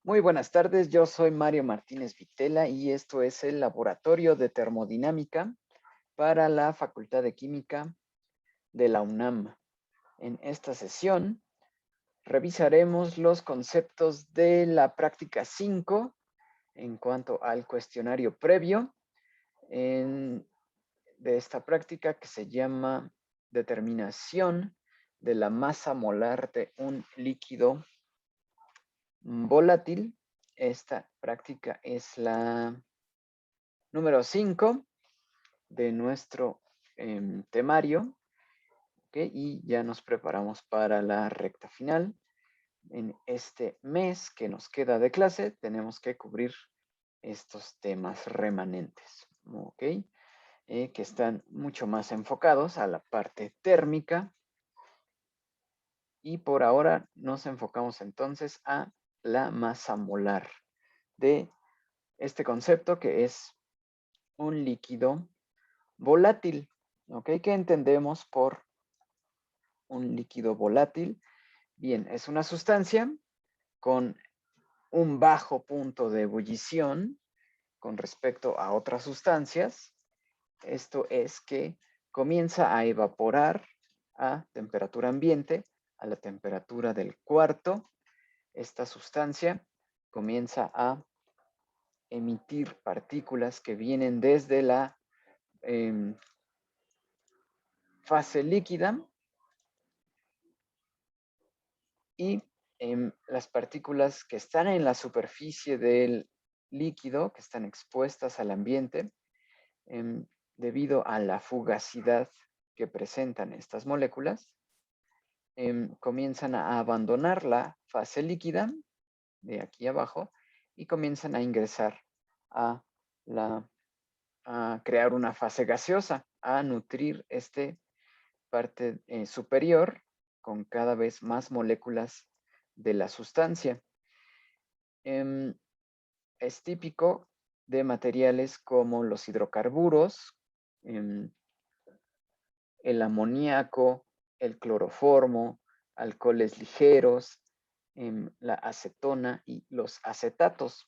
Muy buenas tardes, yo soy Mario Martínez Vitela y esto es el Laboratorio de Termodinámica para la Facultad de Química de la UNAM. En esta sesión revisaremos los conceptos de la práctica 5 en cuanto al cuestionario previo de esta práctica que se llama determinación de la masa molar de un líquido volátil. Esta práctica es la número 5 de nuestro temario, ¿okay? Y ya nos preparamos para la recta final. En este mes que nos queda de clase tenemos que cubrir estos temas remanentes, ¿ok? Que están mucho más enfocados a la parte térmica. Y por ahora nos enfocamos entonces a la masa molar de este concepto que es un líquido volátil. ¿Ok? ¿Qué entendemos por un líquido volátil? Bien, es una sustancia con un bajo punto de ebullición con respecto a otras sustancias. Esto es que comienza a evaporar a temperatura ambiente, a la temperatura del cuarto. Esta sustancia comienza a emitir partículas que vienen desde la fase líquida y las partículas que están en la superficie del líquido, que están expuestas al ambiente, debido a la fugacidad que presentan estas moléculas, comienzan a abandonar la fase líquida de aquí abajo y comienzan a ingresar a, a crear una fase gaseosa, a nutrir este parte superior con cada vez más moléculas de la sustancia. Es típico de materiales como los hidrocarburos, el amoníaco, el cloroformo, alcoholes ligeros, la acetona y los acetatos.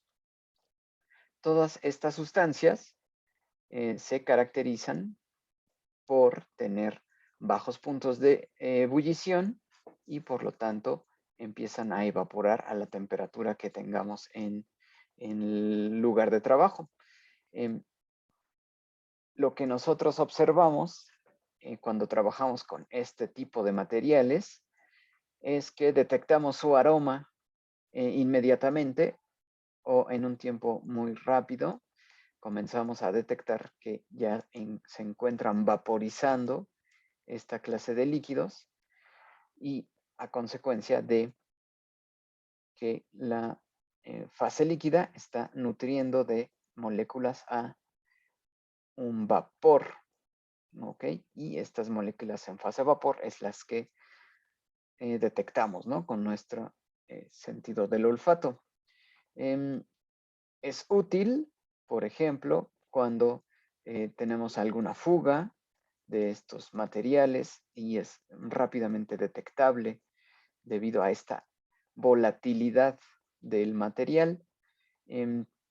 Todas estas sustancias se caracterizan por tener bajos puntos de ebullición y por lo tanto empiezan a evaporar a la temperatura que tengamos en el lugar de trabajo. Lo que nosotros observamos cuando trabajamos con este tipo de materiales es que detectamos su aroma inmediatamente o en un tiempo muy rápido. Comenzamos a detectar que ya se encuentran vaporizando esta clase de líquidos y a consecuencia de que la fase líquida está nutriendo de moléculas a un vapor, ¿ok? Y estas moléculas en fase vapor es las que detectamos, ¿no? Con nuestro sentido del olfato. Es útil, por ejemplo, cuando tenemos alguna fuga de estos materiales y es rápidamente detectable debido a esta volatilidad del material.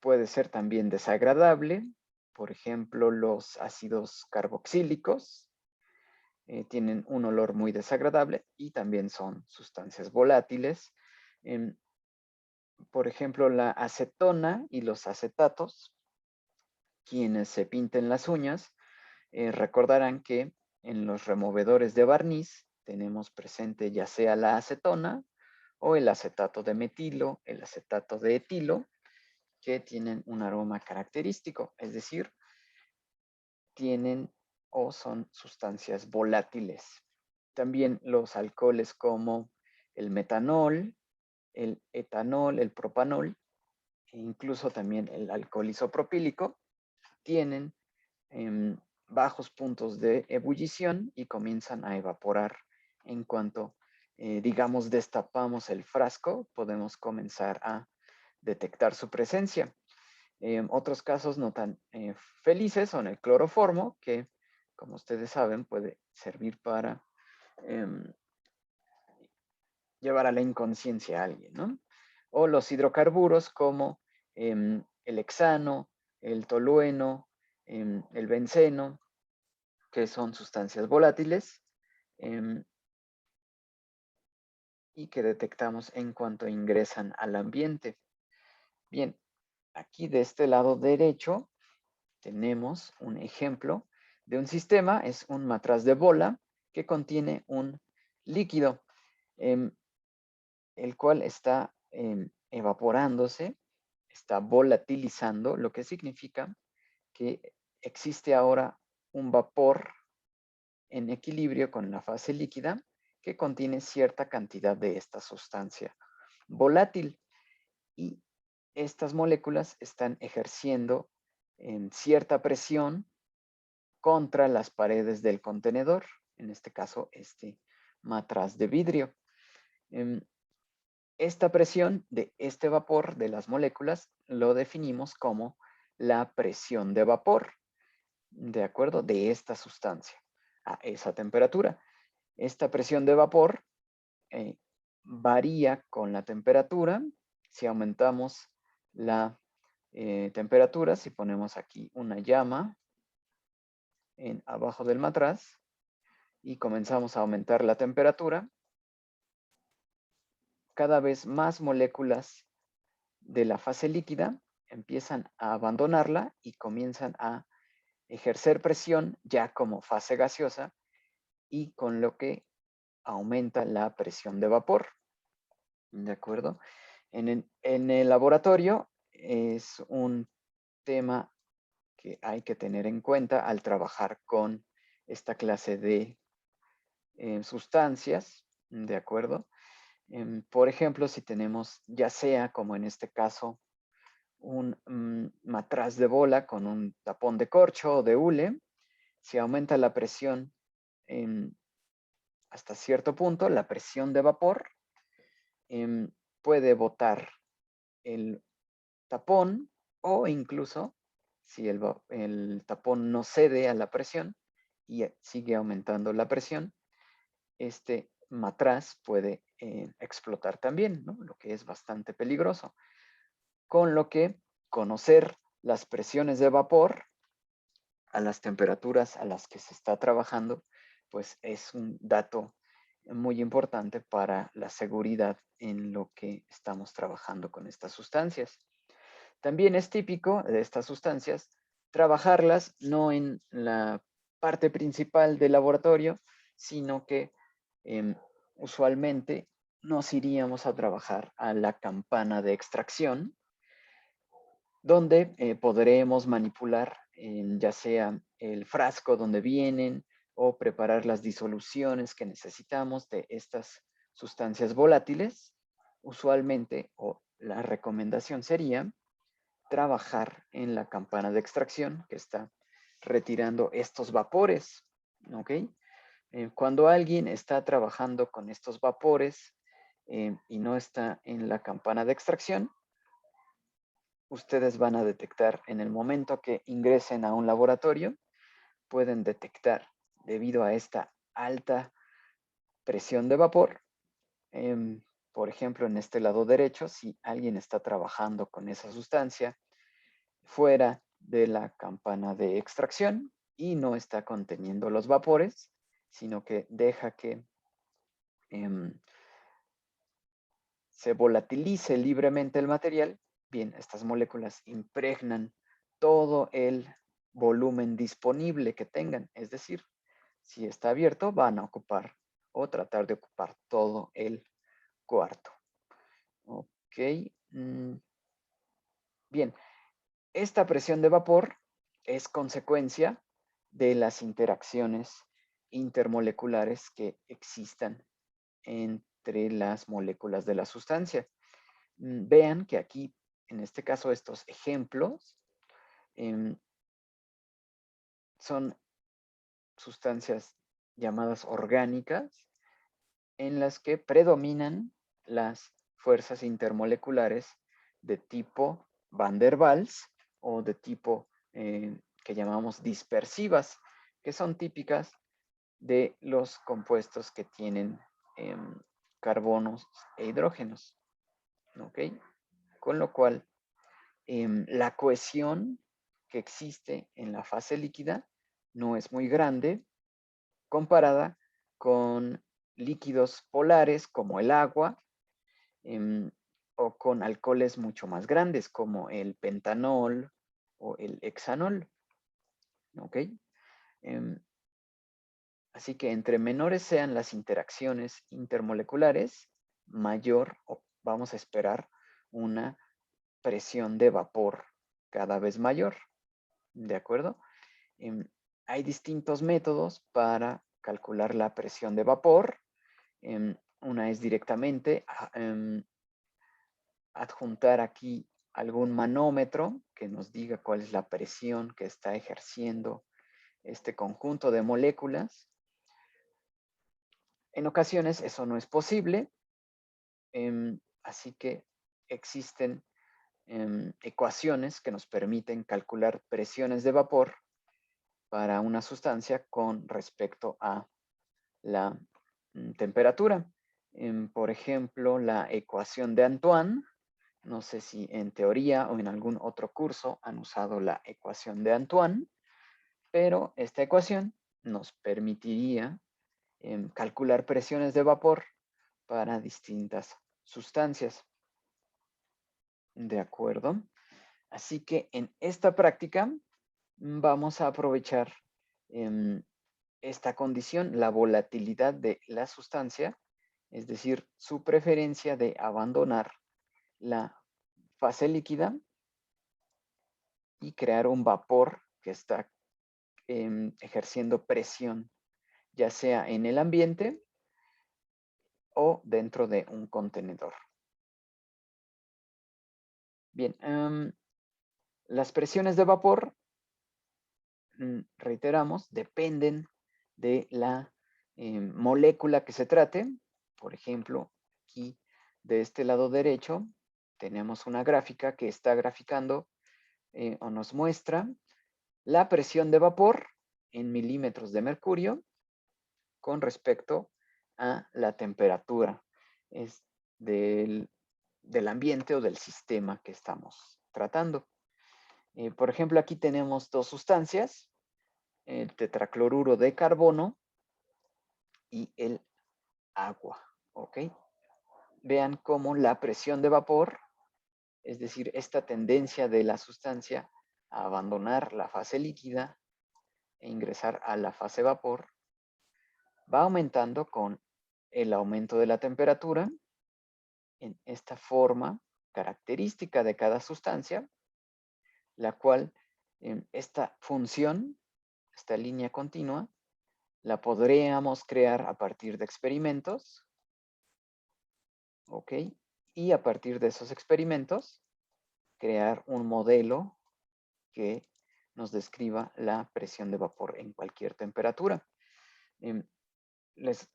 Puede ser también desagradable, por ejemplo, los ácidos carboxílicos tienen un olor muy desagradable y también son sustancias volátiles. Por ejemplo, la acetona y los acetatos, quienes se pinten las uñas, recordarán que en los removedores de barniz tenemos presente ya sea la acetona o el acetato de metilo, el acetato de etilo, que tienen un aroma característico, es decir, tienen o son sustancias volátiles. También los alcoholes como el metanol, el etanol, el propanol, e incluso también el alcohol isopropílico, tienen bajos puntos de ebullición y comienzan a evaporar en cuanto, digamos, destapamos el frasco, podemos comenzar a detectar su presencia. Otros casos no tan felices son el cloroformo, que como ustedes saben puede servir para llevar a la inconsciencia a alguien, ¿no? o los hidrocarburos como el hexano, el tolueno, el benceno, que son sustancias volátiles y que detectamos en cuanto ingresan al ambiente. Bien, aquí de este lado derecho tenemos un ejemplo de un sistema, es un matraz de bola que contiene un líquido, el cual está evaporándose, está volatilizando, lo que significa que existe ahora un vapor en equilibrio con la fase líquida que contiene cierta cantidad de esta sustancia volátil y estas moléculas están ejerciendo cierta presión contra las paredes del contenedor, en este caso este matraz de vidrio. Esta presión de este vapor de las moléculas lo definimos como la presión de vapor, ¿de acuerdo? De esta sustancia a esa temperatura. Esta presión de vapor varía con la temperatura. Si aumentamos la temperatura, si ponemos aquí una llama abajo del matraz y comenzamos a aumentar la temperatura, cada vez más moléculas de la fase líquida empiezan a abandonarla y comienzan a ejercer presión ya como fase gaseosa y con lo que aumenta la presión de vapor. ¿De acuerdo? En el laboratorio es un tema que hay que tener en cuenta al trabajar con esta clase de sustancias, ¿de acuerdo? Por ejemplo, si tenemos ya sea como en este caso un matraz de bola con un tapón de corcho o de hule, si aumenta la presión hasta cierto punto, la presión de vapor puede botar el tapón o incluso si el tapón no cede a la presión y sigue aumentando la presión, este matraz puede explotar también, ¿no? Lo que es bastante peligroso. Con lo que conocer las presiones de vapor a las temperaturas a las que se está trabajando, pues es un dato muy importante para la seguridad en lo que estamos trabajando con estas sustancias. También es típico de estas sustancias trabajarlas no en la parte principal del laboratorio, sino que usualmente nos iríamos a trabajar a la campana de extracción, donde podremos manipular ya sea el frasco donde vienen o preparar las disoluciones que necesitamos de estas sustancias volátiles. Usualmente, o la recomendación sería trabajar en la campana de extracción que está retirando estos vapores, ¿ok? Cuando alguien está trabajando con estos vapores y no está en la campana de extracción, ustedes van a detectar en el momento que ingresen a un laboratorio, pueden detectar debido a esta alta presión de vapor, por ejemplo, en este lado derecho, si alguien está trabajando con esa sustancia fuera de la campana de extracción y no está conteniendo los vapores, sino que deja que se volatilice libremente el material, bien, estas moléculas impregnan todo el volumen disponible que tengan. Es decir, si está abierto, van a ocupar o tratar de ocupar todo el cuarto. Ok. Bien, esta presión de vapor es consecuencia de las interacciones intermoleculares que existan entre las moléculas de la sustancia. Vean que aquí, en este caso, estos ejemplos son sustancias llamadas orgánicas en las que predominan las fuerzas intermoleculares de tipo Van der Waals o de tipo que llamamos dispersivas, que son típicas de los compuestos que tienen carbonos e hidrógenos. ¿ok? Con lo cual, la cohesión que existe en la fase líquida no es muy grande comparada con líquidos polares como el agua, o con alcoholes mucho más grandes como el pentanol o el hexanol, ¿ok? Así que entre menores sean las interacciones intermoleculares, mayor vamos a esperar una presión de vapor cada vez mayor, ¿de acuerdo? Hay distintos métodos para calcular la presión de vapor. Una es directamente adjuntar aquí algún manómetro que nos diga cuál es la presión que está ejerciendo este conjunto de moléculas. En ocasiones eso no es posible, así que existen ecuaciones que nos permiten calcular presiones de vapor para una sustancia con respecto a la temperatura. Por ejemplo, la ecuación de Antoine. No sé si en teoría o en algún otro curso han usado la ecuación de Antoine, pero esta ecuación nos permitiría calcular presiones de vapor para distintas sustancias. ¿De acuerdo? Así que en esta práctica vamos a aprovechar esta condición, la volatilidad de la sustancia, es decir, su preferencia de abandonar la fase líquida y crear un vapor que está ejerciendo presión, ya sea en el ambiente o dentro de un contenedor. Bien, las presiones de vapor, reiteramos, dependen de la molécula que se trate. Por ejemplo, aquí de este lado derecho tenemos una gráfica que está graficando o nos muestra la presión de vapor en milímetros de mercurio con respecto a la temperatura del ambiente o del sistema que estamos tratando. Por ejemplo, aquí tenemos dos sustancias, el tetracloruro de carbono y el agua, ¿ok? Vean cómo la presión de vapor, es decir, esta tendencia de la sustancia a abandonar la fase líquida e ingresar a la fase vapor, va aumentando con el aumento de la temperatura en esta forma característica de cada sustancia, la cual esta función, esta línea continua, la podríamos crear a partir de experimentos, ¿ok? Y a partir de esos experimentos, crear un modelo que nos describa la presión de vapor en cualquier temperatura. Les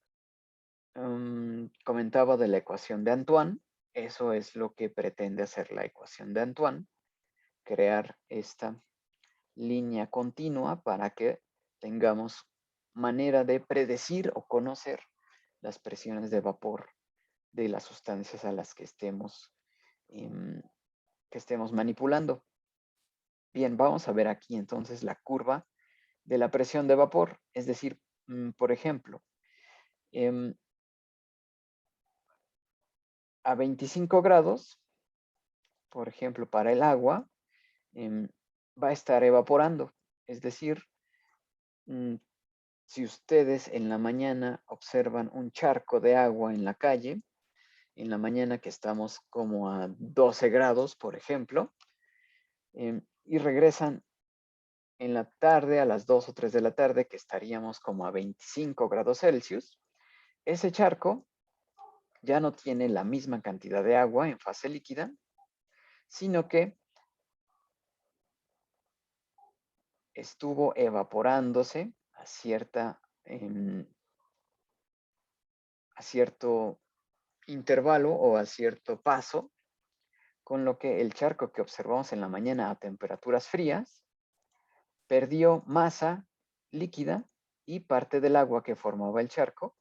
comentaba de la ecuación de Antoine. Eso es lo que pretende hacer la ecuación de Antoine, crear esta línea continua para que tengamos manera de predecir o conocer las presiones de vapor de las sustancias a las que estemos manipulando. Bien, vamos a ver aquí entonces la curva de la presión de vapor. Es decir, por ejemplo, a 25 grados, por ejemplo, para el agua, va a estar evaporando. Es decir, si ustedes en la mañana observan un charco de agua en la calle, en la mañana que estamos como a 12 grados, por ejemplo, y regresan en la tarde, a las 2 o 3 de la tarde, que estaríamos como a 25 grados Celsius, ese charco ya no tiene la misma cantidad de agua en fase líquida, sino que estuvo evaporándose a cierto intervalo o a cierto paso, con lo que el charco que observamos en la mañana a temperaturas frías perdió masa líquida y parte del agua que formaba el charco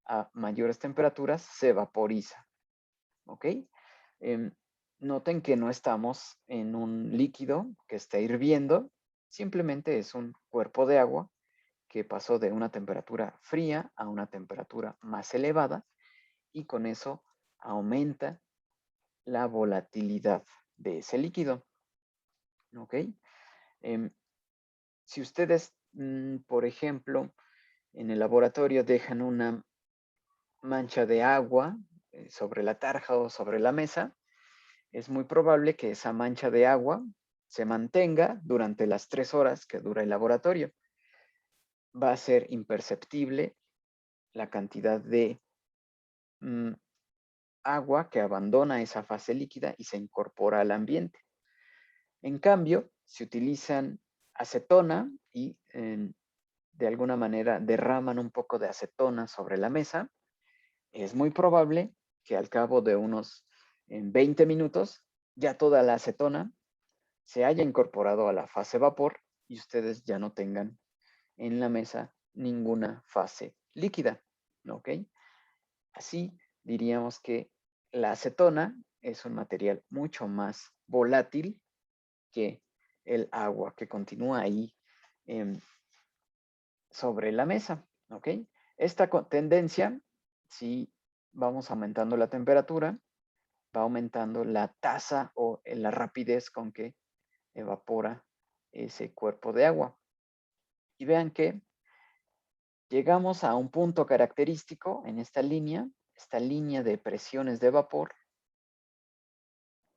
a mayores temperaturas se vaporiza. ¿Ok? Noten que no estamos en un líquido que está hirviendo, simplemente es un cuerpo de agua que pasó de una temperatura fría a una temperatura más elevada y con eso aumenta la volatilidad de ese líquido. ¿Ok? Si ustedes, por ejemplo, en el laboratorio dejan una mancha de agua sobre la tarja o sobre la mesa, es muy probable que esa mancha de agua se mantenga durante las 3 horas que dura el laboratorio. Va a ser imperceptible la cantidad de agua que abandona esa fase líquida y se incorpora al ambiente. En cambio, si utilizan acetona y de alguna manera derraman un poco de acetona sobre la mesa, es muy probable que al cabo de unos 20 minutos ya toda la acetona se haya incorporado a la fase vapor y ustedes ya no tengan en la mesa ninguna fase líquida. ¿Ok? Así diríamos que la acetona es un material mucho más volátil que el agua que continúa ahí sobre la mesa. ¿Ok? Esta tendencia, si vamos aumentando la temperatura, va aumentando la tasa o la rapidez con que evapora ese cuerpo de agua. Y vean que llegamos a un punto característico en esta línea de presiones de vapor.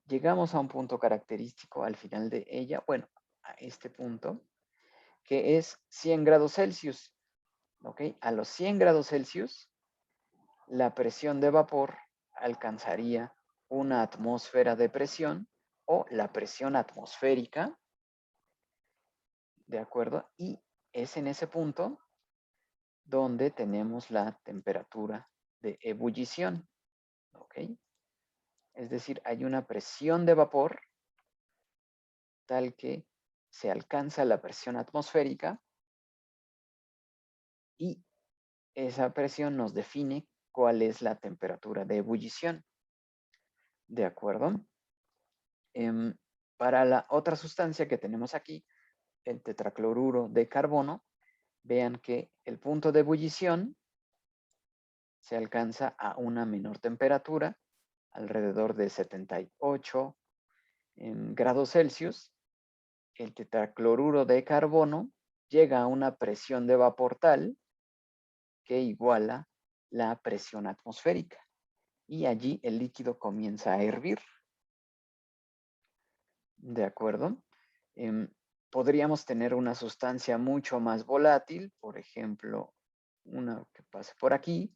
Llegamos a un punto característico al final de ella, bueno, a este punto, que es 100 grados Celsius. ¿Ok? A los 100 grados Celsius, la presión de vapor alcanzaría una atmósfera de presión o la presión atmosférica, ¿de acuerdo? Y es en ese punto donde tenemos la temperatura de ebullición, ¿ok? Es decir, hay una presión de vapor tal que se alcanza la presión atmosférica y esa presión nos define cuál es la temperatura de ebullición, ¿de acuerdo? Para la otra sustancia que tenemos aquí, el tetracloruro de carbono, vean que el punto de ebullición se alcanza a una menor temperatura, alrededor de 78 grados Celsius. El tetracloruro de carbono llega a una presión de vapor tal que iguala la presión atmosférica y allí el líquido comienza a hervir. ¿De acuerdo? Podríamos tener una sustancia mucho más volátil, por ejemplo, una que pase por aquí.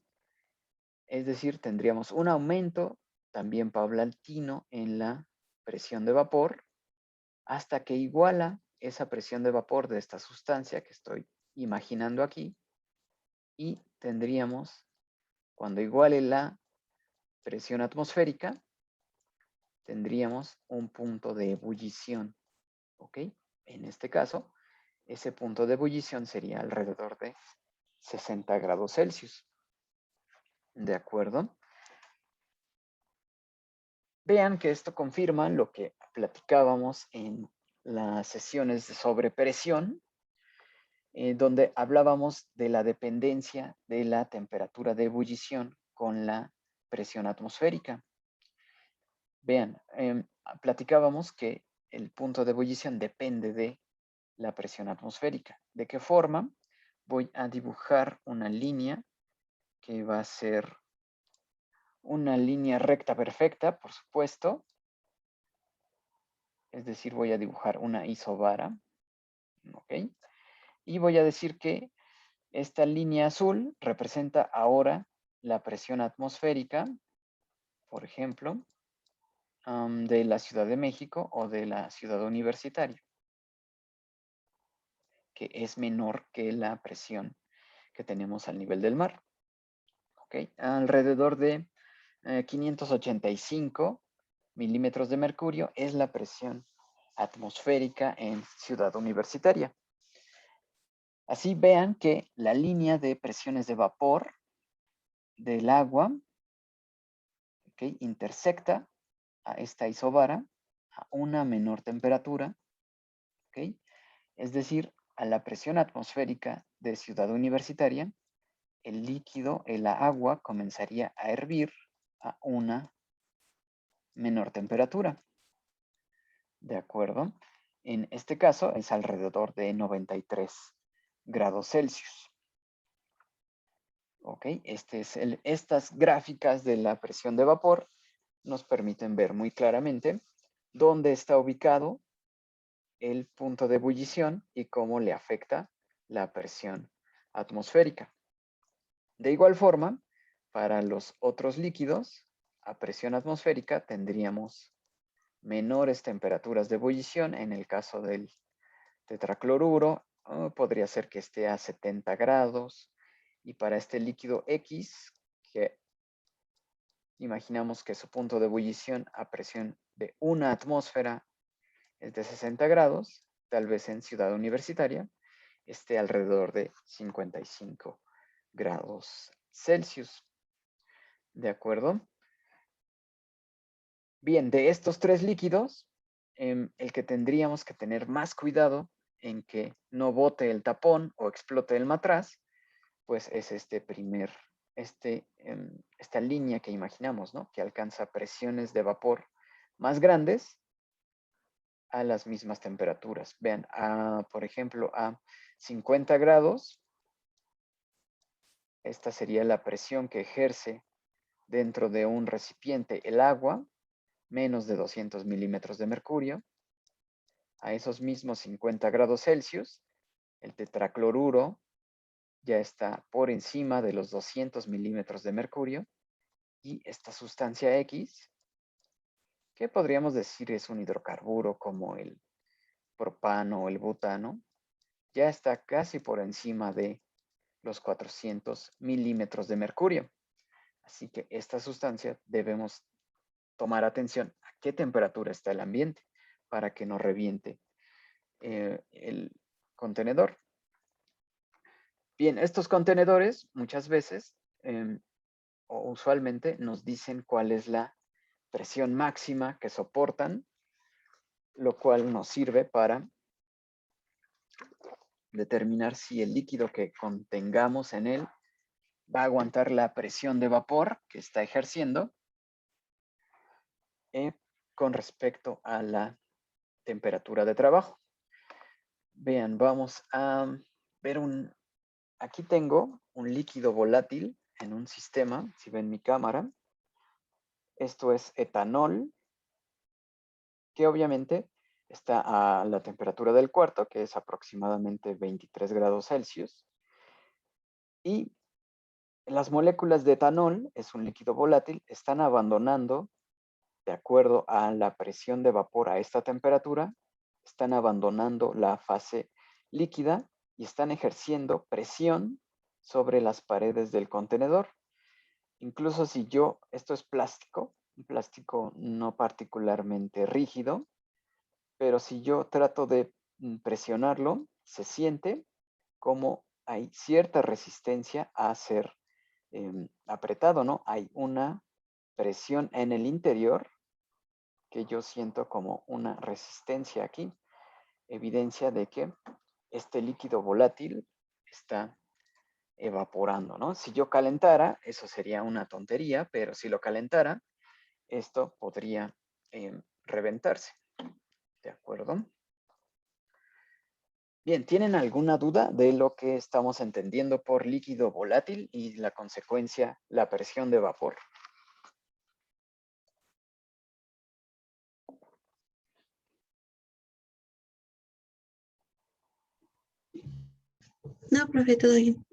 Es decir, tendríamos un aumento también paulatino en la presión de vapor hasta que iguala esa presión de vapor de esta sustancia que estoy imaginando aquí y tendríamos, cuando iguale la presión atmosférica, tendríamos un punto de ebullición. ¿Ok? En este caso, ese punto de ebullición sería alrededor de 60 grados Celsius. ¿De acuerdo? Vean que esto confirma lo que platicábamos en las sesiones de sobrepresión, donde hablábamos de la dependencia de la temperatura de ebullición con la presión atmosférica. Vean, platicábamos que el punto de ebullición depende de la presión atmosférica. ¿De qué forma? Voy a dibujar una línea que va a ser una línea recta perfecta, por supuesto. Es decir, voy a dibujar una isobara. ¿Ok? Y voy a decir que esta línea azul representa ahora la presión atmosférica, por ejemplo, de la Ciudad de México o de la ciudad universitaria, que es menor que la presión que tenemos al nivel del mar. ¿Ok? Alrededor de 585 milímetros de mercurio es la presión atmosférica en ciudad universitaria. Así vean que la línea de presiones de vapor del agua, ¿okay?, intersecta a esta isobara a una menor temperatura, ¿ok? Es decir, a la presión atmosférica de Ciudad Universitaria, el líquido, el agua, comenzaría a hervir a una menor temperatura. ¿De acuerdo? En este caso es alrededor de 93 grados Celsius. ¿Ok? Estas gráficas de la presión de vapor nos permiten ver muy claramente dónde está ubicado el punto de ebullición y cómo le afecta la presión atmosférica. De igual forma, para los otros líquidos, a presión atmosférica tendríamos menores temperaturas de ebullición. En el caso del tetracloruro, podría ser que esté a 70 grados. Y para este líquido X, que imaginamos que su punto de ebullición a presión de una atmósfera es de 60 grados, tal vez en Ciudad Universitaria esté alrededor de 55 grados Celsius. ¿De acuerdo? Bien, de estos tres líquidos, el que tendríamos que tener más cuidado en que no bote el tapón o explote el matraz, pues es esta línea que imaginamos, ¿no? Que alcanza presiones de vapor más grandes a las mismas temperaturas. Vean, por ejemplo, a 50 grados, esta sería la presión que ejerce dentro de un recipiente el agua, menos de 200 milímetros de mercurio. A esos mismos 50 grados Celsius, el tetracloruro ya está por encima de los 200 milímetros de mercurio y esta sustancia X, que podríamos decir es un hidrocarburo como el propano o el butano, ya está casi por encima de los 400 milímetros de mercurio. Así que esta sustancia debemos tomar atención a qué temperatura está el ambiente para que no reviente el contenedor. Bien, estos contenedores muchas veces o usualmente nos dicen cuál es la presión máxima que soportan, lo cual nos sirve para determinar si el líquido que contengamos en él va a aguantar la presión de vapor que está ejerciendo con respecto a la temperatura de trabajo. Vean, vamos a ver aquí tengo un líquido volátil en un sistema, si ven mi cámara. Esto es etanol, que obviamente está a la temperatura del cuarto, que es aproximadamente 23 grados Celsius. Y las moléculas de etanol, es un líquido volátil, están abandonando, de acuerdo a la presión de vapor a esta temperatura, están abandonando la fase líquida y están ejerciendo presión sobre las paredes del contenedor. Incluso si esto es plástico, un plástico no particularmente rígido, pero si yo trato de presionarlo, se siente como hay cierta resistencia a ser apretado, ¿no? Hay una presión en el interior que yo siento como una resistencia aquí, evidencia de que este líquido volátil está evaporando, ¿no? Si yo calentara, eso sería una tontería, pero si lo calentara, esto podría reventarse, ¿de acuerdo? Bien, ¿tienen alguna duda de lo que estamos entendiendo por líquido volátil y la consecuencia, la presión de vapor? No, profe, todo bien.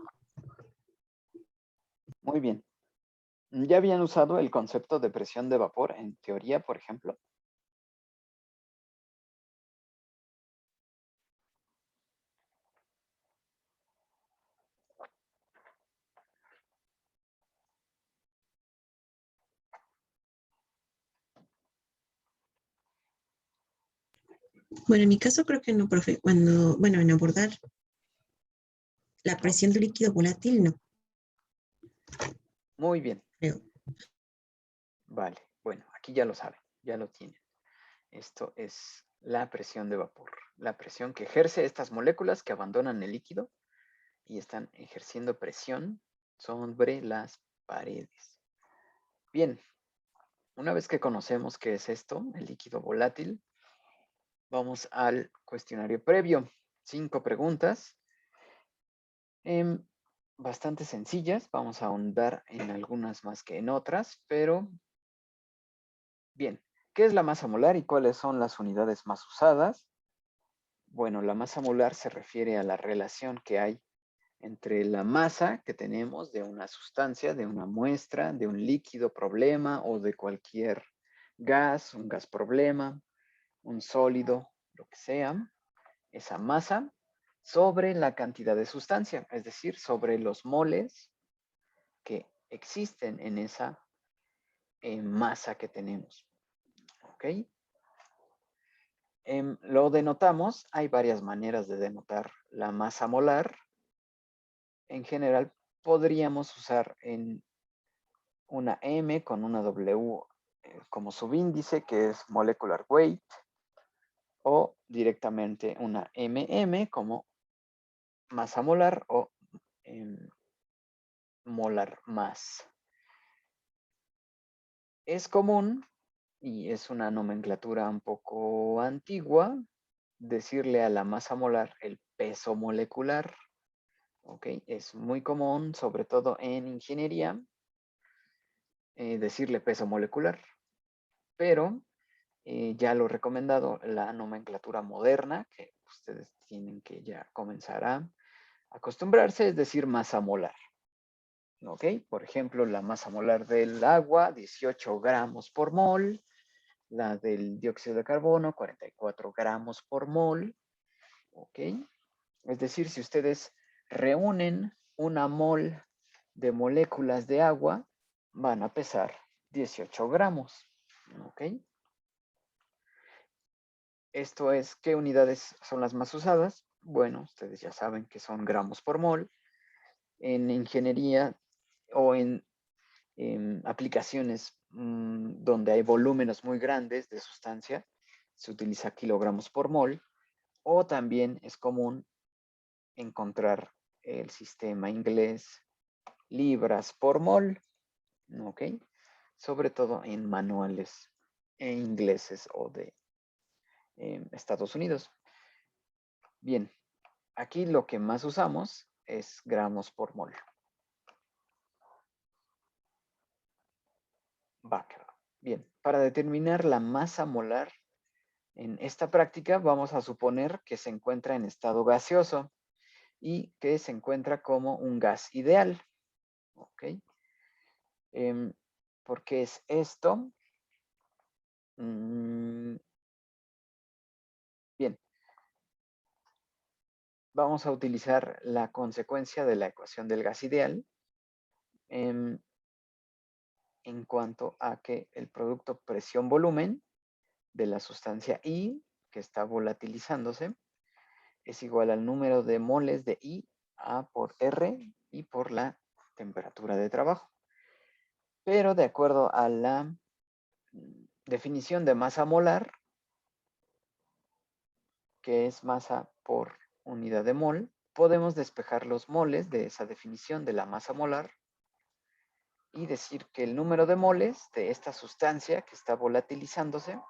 Muy bien. ¿Ya habían usado el concepto de presión de vapor en teoría, por ejemplo? Bueno, en mi caso creo que no, profe. Bueno, en abordar la Ok, presión del líquido volátil, no, muy bien. creo. Vale, bueno, aquí ya lo saben. ya lo tienen. Esto es la presión de vapor, la presión que ejerce estas moléculas que abandonan el líquido y están ejerciendo presión sobre las paredes. Bien, una vez que conocemos qué es esto, el líquido volátil, vamos al cuestionario previo. 5 preguntas, bastante sencillas. Vamos a ahondar en algunas más que en otras, pero bien. ¿Qué es la masa molar y cuáles son las unidades más usadas? Bueno, la masa molar se refiere a la relación que hay entre la masa que tenemos de una sustancia, de una muestra, de un líquido problema o de cualquier gas, un gas problema, un sólido, lo que sea, esa masa sobre la cantidad de sustancia, es decir, sobre los moles que existen en esa masa que tenemos. ¿Ok? Lo denotamos, hay varias maneras de denotar la masa molar. En general, podríamos usar en una M con una W como subíndice, que es molecular weight, o directamente una MM como masa molar o molar más. Es común, y es una nomenclatura un poco antigua, decirle a la masa molar el peso molecular. ¿Ok? Es muy común, sobre todo en ingeniería, decirle peso molecular, pero ya lo recomendado, la nomenclatura moderna, que ustedes tienen que ya comenzar a acostumbrarse, es decir, masa molar. ¿Ok? Por ejemplo, la masa molar del agua, 18 gramos por mol, la del dióxido de carbono, 44 gramos por mol. ¿Ok? Es decir, si ustedes reúnen una mol de moléculas de agua, van a pesar 18 gramos. ¿Ok? Esto es, ¿qué unidades son las más usadas? Bueno, ustedes ya saben que son gramos por mol. En ingeniería o en aplicaciones donde hay volúmenes muy grandes de sustancia, se utiliza kilogramos por mol. O también es común encontrar el sistema inglés libras por mol, ¿ok? Sobre todo en manuales ingleses o de Estados Unidos. Bien, aquí lo que más usamos es gramos por mol. Bien, para determinar la masa molar en esta práctica vamos a suponer que se encuentra en estado gaseoso y que se encuentra como un gas ideal. ¿Ok? ¿Por qué es esto? Bien, vamos a utilizar la consecuencia de la ecuación del gas ideal en cuanto a que el producto presión-volumen de la sustancia I, que está volatilizándose, es igual al número de moles de I A por R y por la temperatura de trabajo. Pero de acuerdo a la definición de masa molar, que es masa por unidad de mol, podemos despejar los moles de esa definición de la masa molar y decir que el número de moles de esta sustancia que está volatilizándose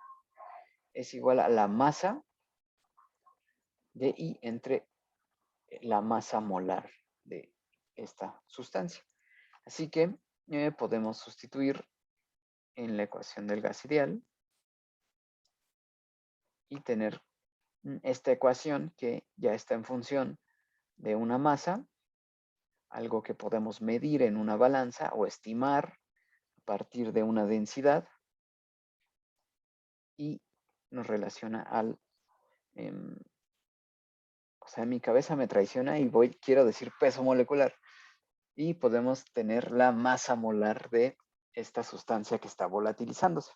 es igual a la masa de I entre la masa molar de esta sustancia. Así que podemos sustituir en la ecuación del gas ideal y tener esta ecuación que ya está en función de una masa, algo que podemos medir en una balanza o estimar a partir de una densidad, y nos relaciona al... o sea, mi cabeza me traiciona y quiero decir peso molecular. Y podemos tener la masa molar de esta sustancia que está volatilizándose.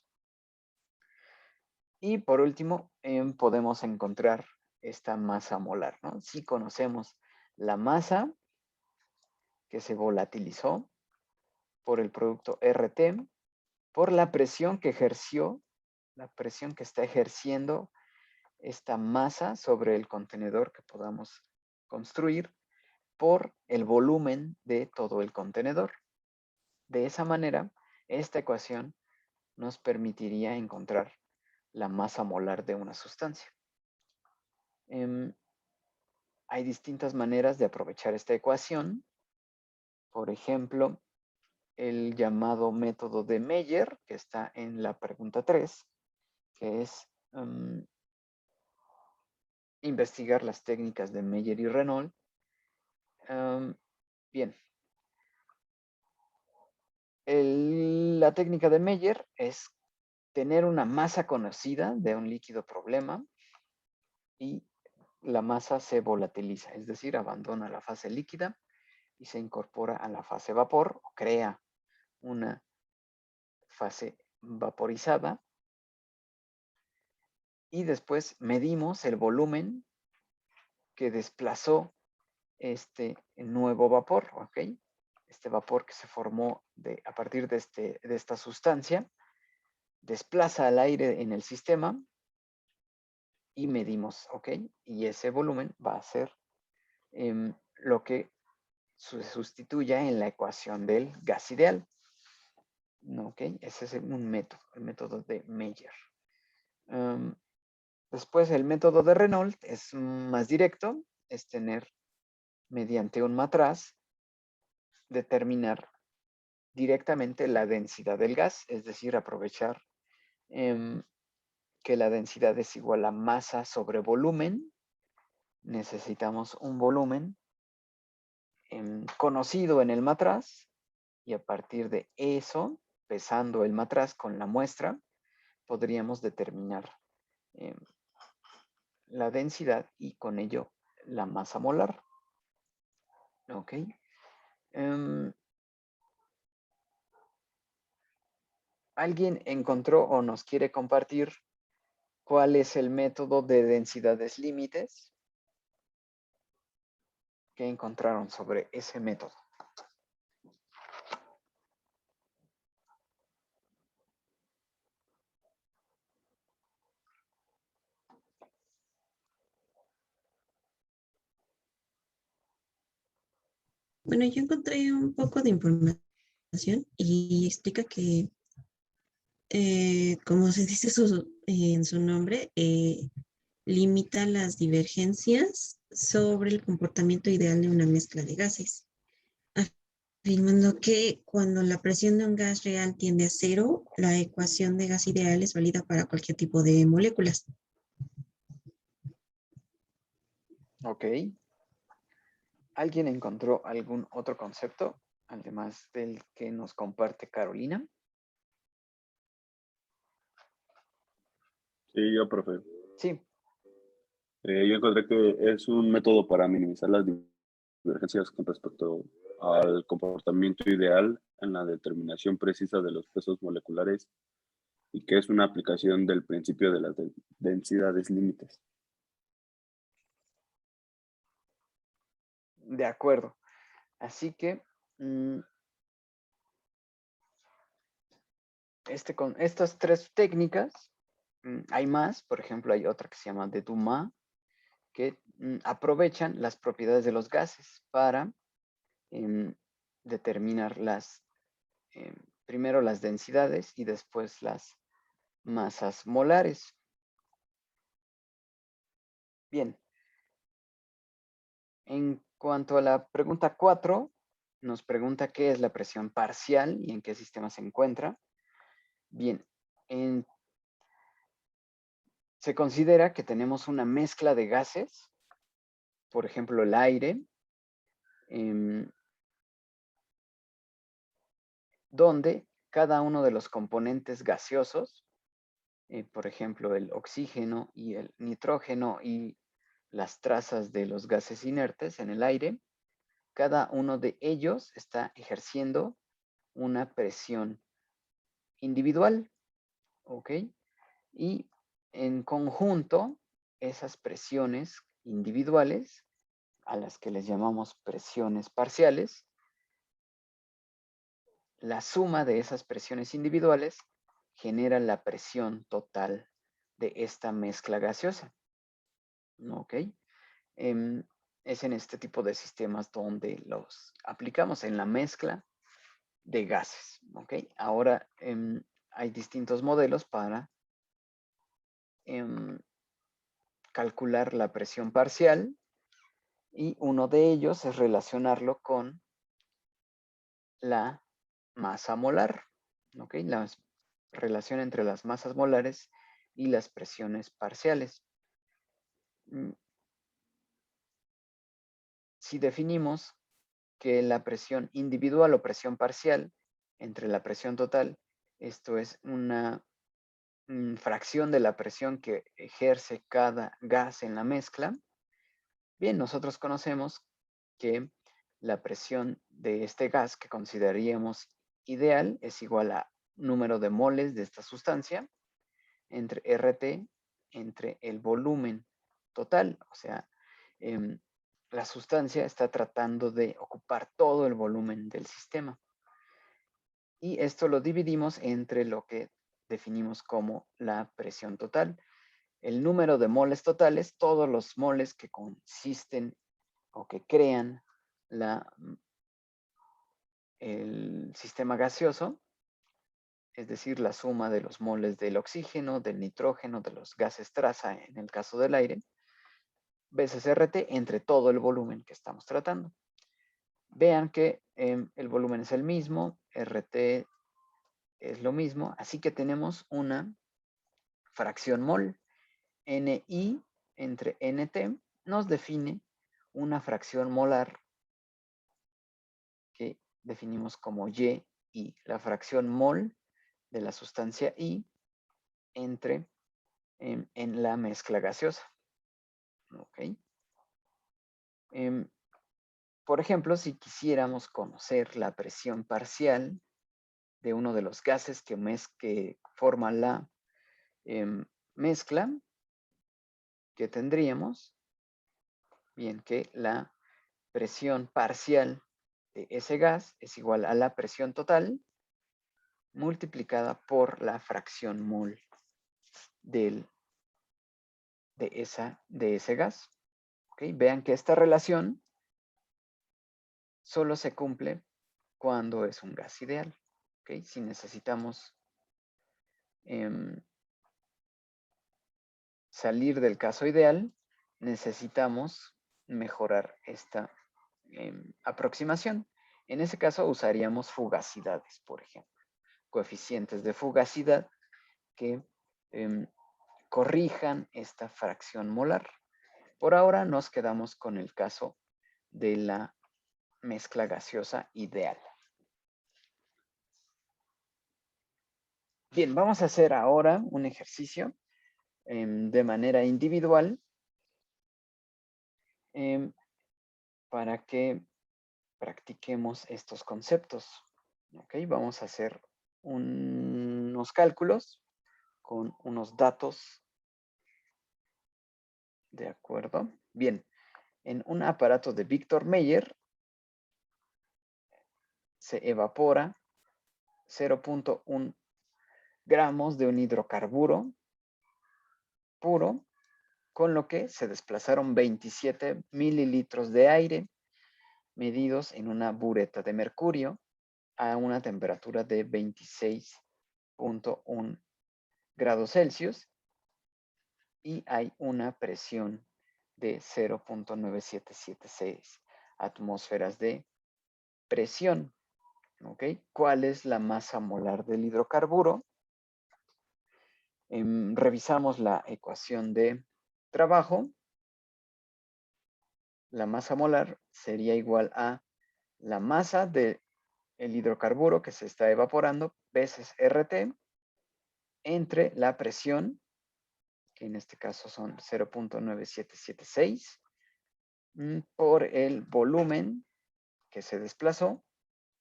Y por último, podemos encontrar esta masa molar, ¿no? Si conocemos la masa que se volatilizó por el producto RT, por la presión que ejerció la presión que está ejerciendo esta masa sobre el contenedor que podamos construir por el volumen de todo el contenedor. De esa manera, esta ecuación nos permitiría encontrar la masa molar de una sustancia. Hay distintas maneras de aprovechar esta ecuación. Por ejemplo, el llamado método de Meyer, que está en la pregunta 3, que es investigar las técnicas de Meyer y Renault. Bien. La técnica de Meyer es tener una masa conocida de un líquido problema y la masa se volatiliza, es decir, abandona la fase líquida y se incorpora a la fase vapor o crea una fase vaporizada. Y después medimos el volumen que desplazó este nuevo vapor, ¿ok? Este vapor que se formó a partir de esta sustancia, desplaza al aire en el sistema y medimos, ¿ok? Y ese volumen va a ser lo que se sustituya en la ecuación del gas ideal. ¿Ok? Ese es un método, el método de Meyer. Después el método de Renault es más directo, es tener mediante un matraz determinar directamente la densidad del gas, es decir, aprovechar que la densidad es igual a masa sobre volumen. Necesitamos un volumen conocido en el matraz y a partir de eso, pesando el matraz con la muestra, podríamos determinar la densidad y con ello la masa molar. ¿Ok? ¿Alguien encontró o nos quiere compartir cuál es el método de densidades límites? ¿Qué encontraron sobre ese método? Bueno, yo encontré un poco de información y explica que, como se dice en su nombre, limita las divergencias sobre el comportamiento ideal de una mezcla de gases, afirmando que cuando la presión de un gas real tiende a cero, la ecuación de gas ideal es válida para cualquier tipo de moléculas. Ok. ¿Alguien encontró algún otro concepto, además del que nos comparte Carolina? Sí, yo, profe. Sí. Yo encontré que es un método para minimizar las divergencias con respecto al comportamiento ideal en la determinación precisa de los pesos moleculares y que es una aplicación del principio de las densidades límites. De acuerdo. Así que con estas tres técnicas, hay más. Por ejemplo, hay otra que se llama de Dumas, que aprovechan las propiedades de los gases para determinar primero las densidades y después las masas molares. Bien. En cuanto a la pregunta 4, nos pregunta qué es la presión parcial y en qué sistema se encuentra. Bien, se considera que tenemos una mezcla de gases, por ejemplo, el aire, donde cada uno de los componentes gaseosos, por ejemplo, el oxígeno y el nitrógeno y las trazas de los gases inertes en el aire, cada uno de ellos está ejerciendo una presión individual, ¿ok? Y en conjunto, esas presiones individuales, a las que les llamamos presiones parciales, la suma de esas presiones individuales genera la presión total de esta mezcla gaseosa. ¿Ok? Es en este tipo de sistemas donde los aplicamos en la mezcla de gases. ¿Ok? Ahora hay distintos modelos para calcular la presión parcial y uno de ellos es relacionarlo con la masa molar. ¿Ok? La relación entre las masas molares y las presiones parciales. Si definimos que la presión individual o presión parcial entre la presión total, esto es una fracción de la presión que ejerce cada gas en la mezcla, bien, nosotros conocemos que la presión de este gas que consideraríamos ideal es igual a número de moles de esta sustancia entre RT entre el volumen total, o sea, la sustancia está tratando de ocupar todo el volumen del sistema. Y esto lo dividimos entre lo que definimos como la presión total. El número de moles totales, todos los moles que consisten o que crean el sistema gaseoso, es decir, la suma de los moles del oxígeno, del nitrógeno, de los gases traza en el caso del aire, veces RT entre todo el volumen que estamos tratando. Vean que el volumen es el mismo, RT es lo mismo, así que tenemos una fracción mol. NI entre NT nos define una fracción molar que definimos como Y, la fracción mol de la sustancia I entre en la mezcla gaseosa. ¿Ok? Por ejemplo, si quisiéramos conocer la presión parcial de uno de los gases que forma la mezcla, que tendríamos, bien, que la presión parcial de ese gas es igual a la presión total multiplicada por la fracción mol de ese gas. ¿Okay? Vean que esta relación solo se cumple cuando es un gas ideal. ¿Okay? Si necesitamos salir del caso ideal, necesitamos mejorar esta aproximación. En ese caso usaríamos fugacidades, por ejemplo. Coeficientes de fugacidad que corrijan esta fracción molar. Por ahora nos quedamos con el caso de la mezcla gaseosa ideal. Bien, vamos a hacer ahora un ejercicio de manera individual para que practiquemos estos conceptos. ¿Ok? Vamos a hacer unos cálculos con unos datos. ¿De acuerdo? Bien, en un aparato de Victor Meyer se evapora 0.1 gramos de un hidrocarburo puro, con lo que se desplazaron 27 mililitros de aire medidos en una bureta de mercurio a una temperatura de 26.1 grados Celsius y hay una presión de 0.9776 atmósferas de presión. ¿Ok? ¿Cuál es la masa molar del hidrocarburo? Revisamos la ecuación de trabajo. La masa molar sería igual a la masa del hidrocarburo que se está evaporando veces RT entre la presión, que en este caso son 0.9776, por el volumen que se desplazó,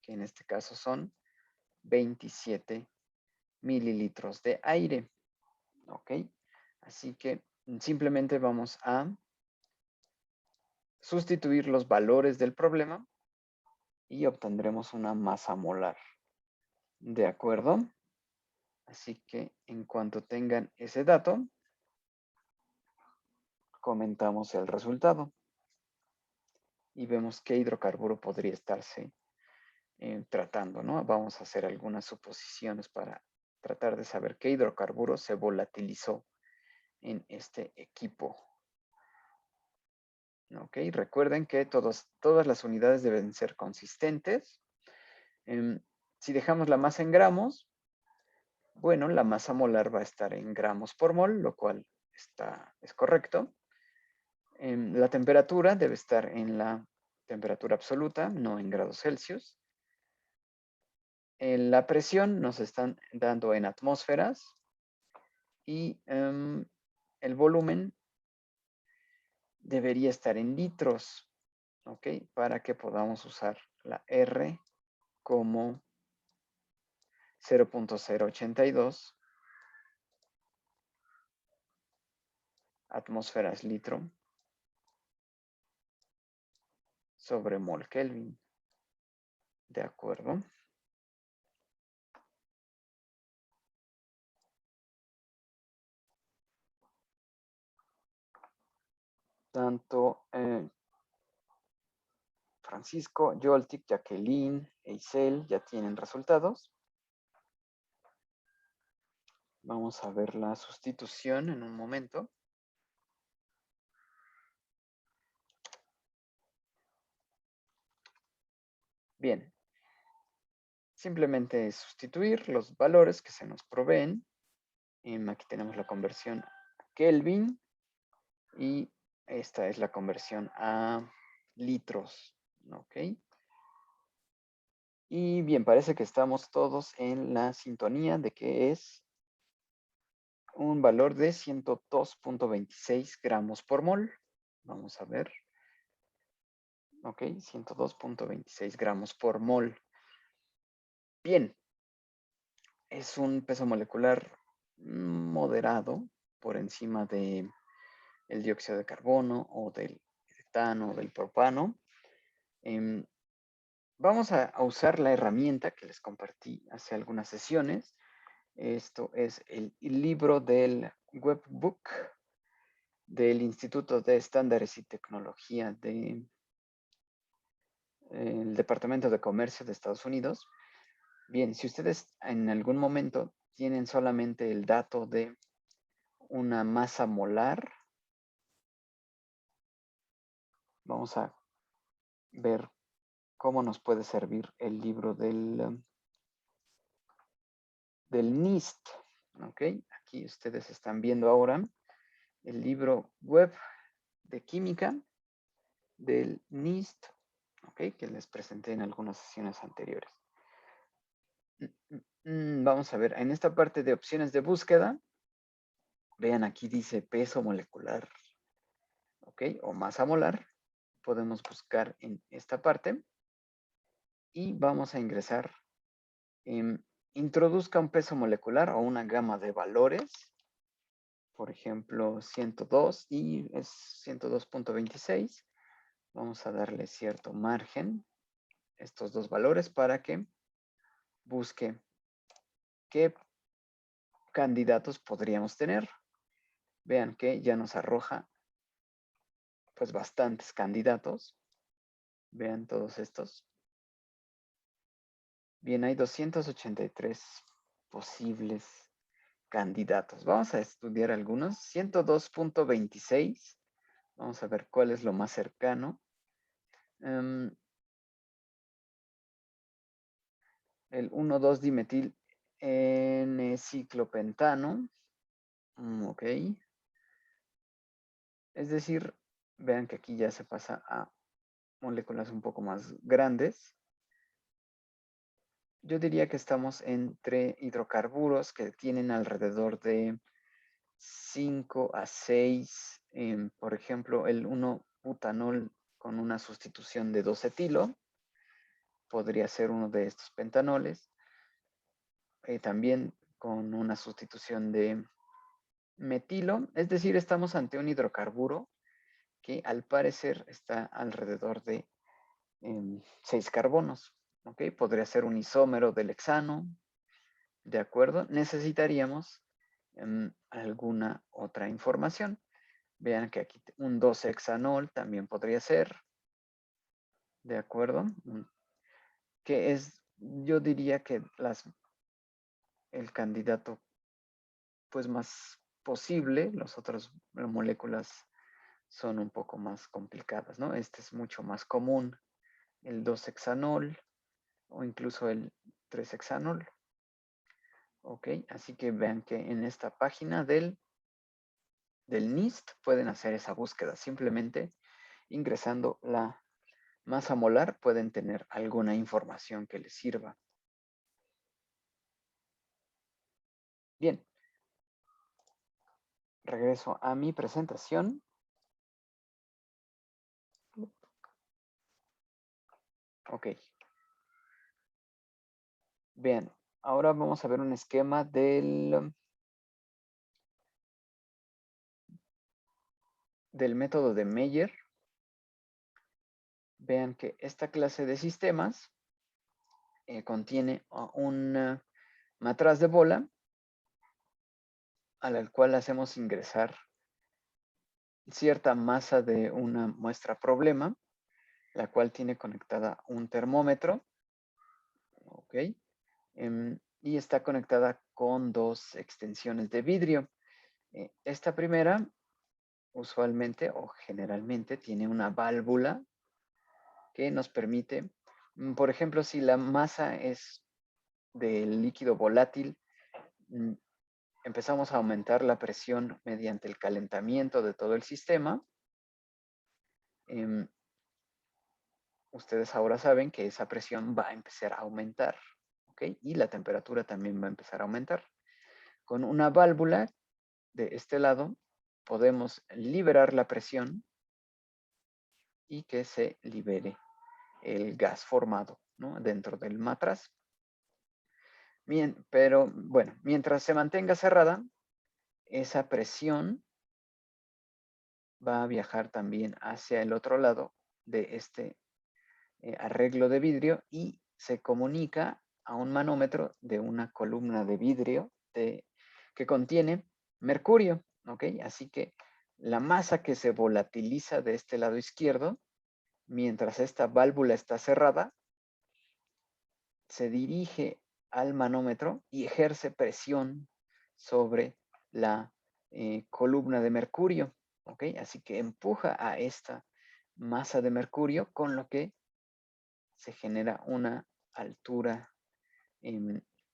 que en este caso son 27 mililitros de aire. ¿Ok? Así que simplemente vamos a sustituir los valores del problema y obtendremos una masa molar. ¿De acuerdo? Así que en cuanto tengan ese dato, comentamos el resultado y vemos qué hidrocarburo podría estarse tratando, ¿no? Vamos a hacer algunas suposiciones para tratar de saber qué hidrocarburo se volatilizó en este equipo. Ok, recuerden que todas las unidades deben ser consistentes. Si dejamos la masa en gramos, bueno, la masa molar va a estar en gramos por mol, lo cual es correcto. La temperatura debe estar en la temperatura absoluta, no en grados Celsius. La presión nos están dando en atmósferas y el volumen debería estar en litros, ¿ok? Para que podamos usar la R como 0.082 atmósferas litro sobre mol Kelvin. ¿De acuerdo? Tanto Francisco, Joltik, Jacqueline, Eisel ya tienen resultados. Vamos a ver la sustitución en un momento. Bien. Simplemente es sustituir los valores que se nos proveen. Aquí tenemos la conversión a Kelvin y esta es la conversión a litros. ¿Ok? Y bien, parece que estamos todos en la sintonía de que es un valor de 102.26 gramos por mol. Vamos a ver. Ok, 102.26 gramos por mol. Bien. Es un peso molecular moderado por encima de el dióxido de carbono o del etano o del propano. Vamos a usar la herramienta que les compartí hace algunas sesiones. Esto es el libro del webbook del Instituto de Estándares y Tecnología del Departamento de Comercio de Estados Unidos. Bien, si ustedes en algún momento tienen solamente el dato de una masa molar, vamos a ver cómo nos puede servir el libro del NIST. ¿Ok? Aquí ustedes están viendo ahora el libro web de química del NIST, ¿ok? Que les presenté en algunas sesiones anteriores. Vamos a ver, en esta parte de opciones de búsqueda, vean aquí dice peso molecular, ¿ok? O masa molar. Podemos buscar en esta parte y vamos a ingresar introduzca un peso molecular o una gama de valores, por ejemplo 102 y es 102.26. Vamos a darle cierto margen estos dos valores para que busque qué candidatos podríamos tener. Vean que ya nos arroja pues bastantes candidatos. Vean todos estos. Bien, hay 283 posibles candidatos. Vamos a estudiar algunos. 102.26. Vamos a ver cuál es lo más cercano. El 1,2-dimetil N-ciclopentano. Ok. Es decir, vean que aquí ya se pasa a moléculas un poco más grandes. Yo diría que estamos entre hidrocarburos que tienen alrededor de 5 a 6, por ejemplo, el 1-butanol con una sustitución de 2-etilo, podría ser uno de estos pentanoles, también con una sustitución de metilo, es decir, estamos ante un hidrocarburo que al parecer está alrededor de 6 carbonos, ¿ok? Podría ser un isómero del hexano, ¿De acuerdo? Necesitaríamos alguna otra información. Vean que aquí un 2-hexanol también podría ser. ¿De acuerdo? Que es, yo diría que el candidato pues más posible. Las otras moléculas son un poco más complicadas, ¿no? Este es mucho más común, el 2-hexanol o incluso el 3-hexanol. Ok, así que vean que en esta página del NIST pueden hacer esa búsqueda. Simplemente ingresando la masa molar pueden tener alguna información que les sirva. Bien, regreso a mi presentación. Ok. Bien, ahora vamos a ver un esquema del método de Meyer. Vean que esta clase de sistemas contiene un matraz de bola al cual hacemos ingresar cierta masa de una muestra problema, la cual tiene conectada un termómetro, ¿ok? Y está conectada con dos extensiones de vidrio. Esta primera, usualmente o generalmente, tiene una válvula que nos permite, por ejemplo, si la masa es del líquido volátil, empezamos a aumentar la presión mediante el calentamiento de todo el sistema. Ustedes ahora saben que esa presión va a empezar a aumentar, ¿ok? Y la temperatura también va a empezar a aumentar. Con una válvula de este lado podemos liberar la presión y que se libere el gas formado, ¿no?, dentro del matraz. Pero bueno, mientras se mantenga cerrada, esa presión va a viajar también hacia el otro lado de este arreglo de vidrio y se comunica a un manómetro de una columna de vidrio que contiene mercurio, ¿ok? Así que la masa que se volatiliza de este lado izquierdo, mientras esta válvula está cerrada, se dirige al manómetro y ejerce presión sobre la columna de mercurio, ¿ok? Así que empuja a esta masa de mercurio, con lo que se genera una altura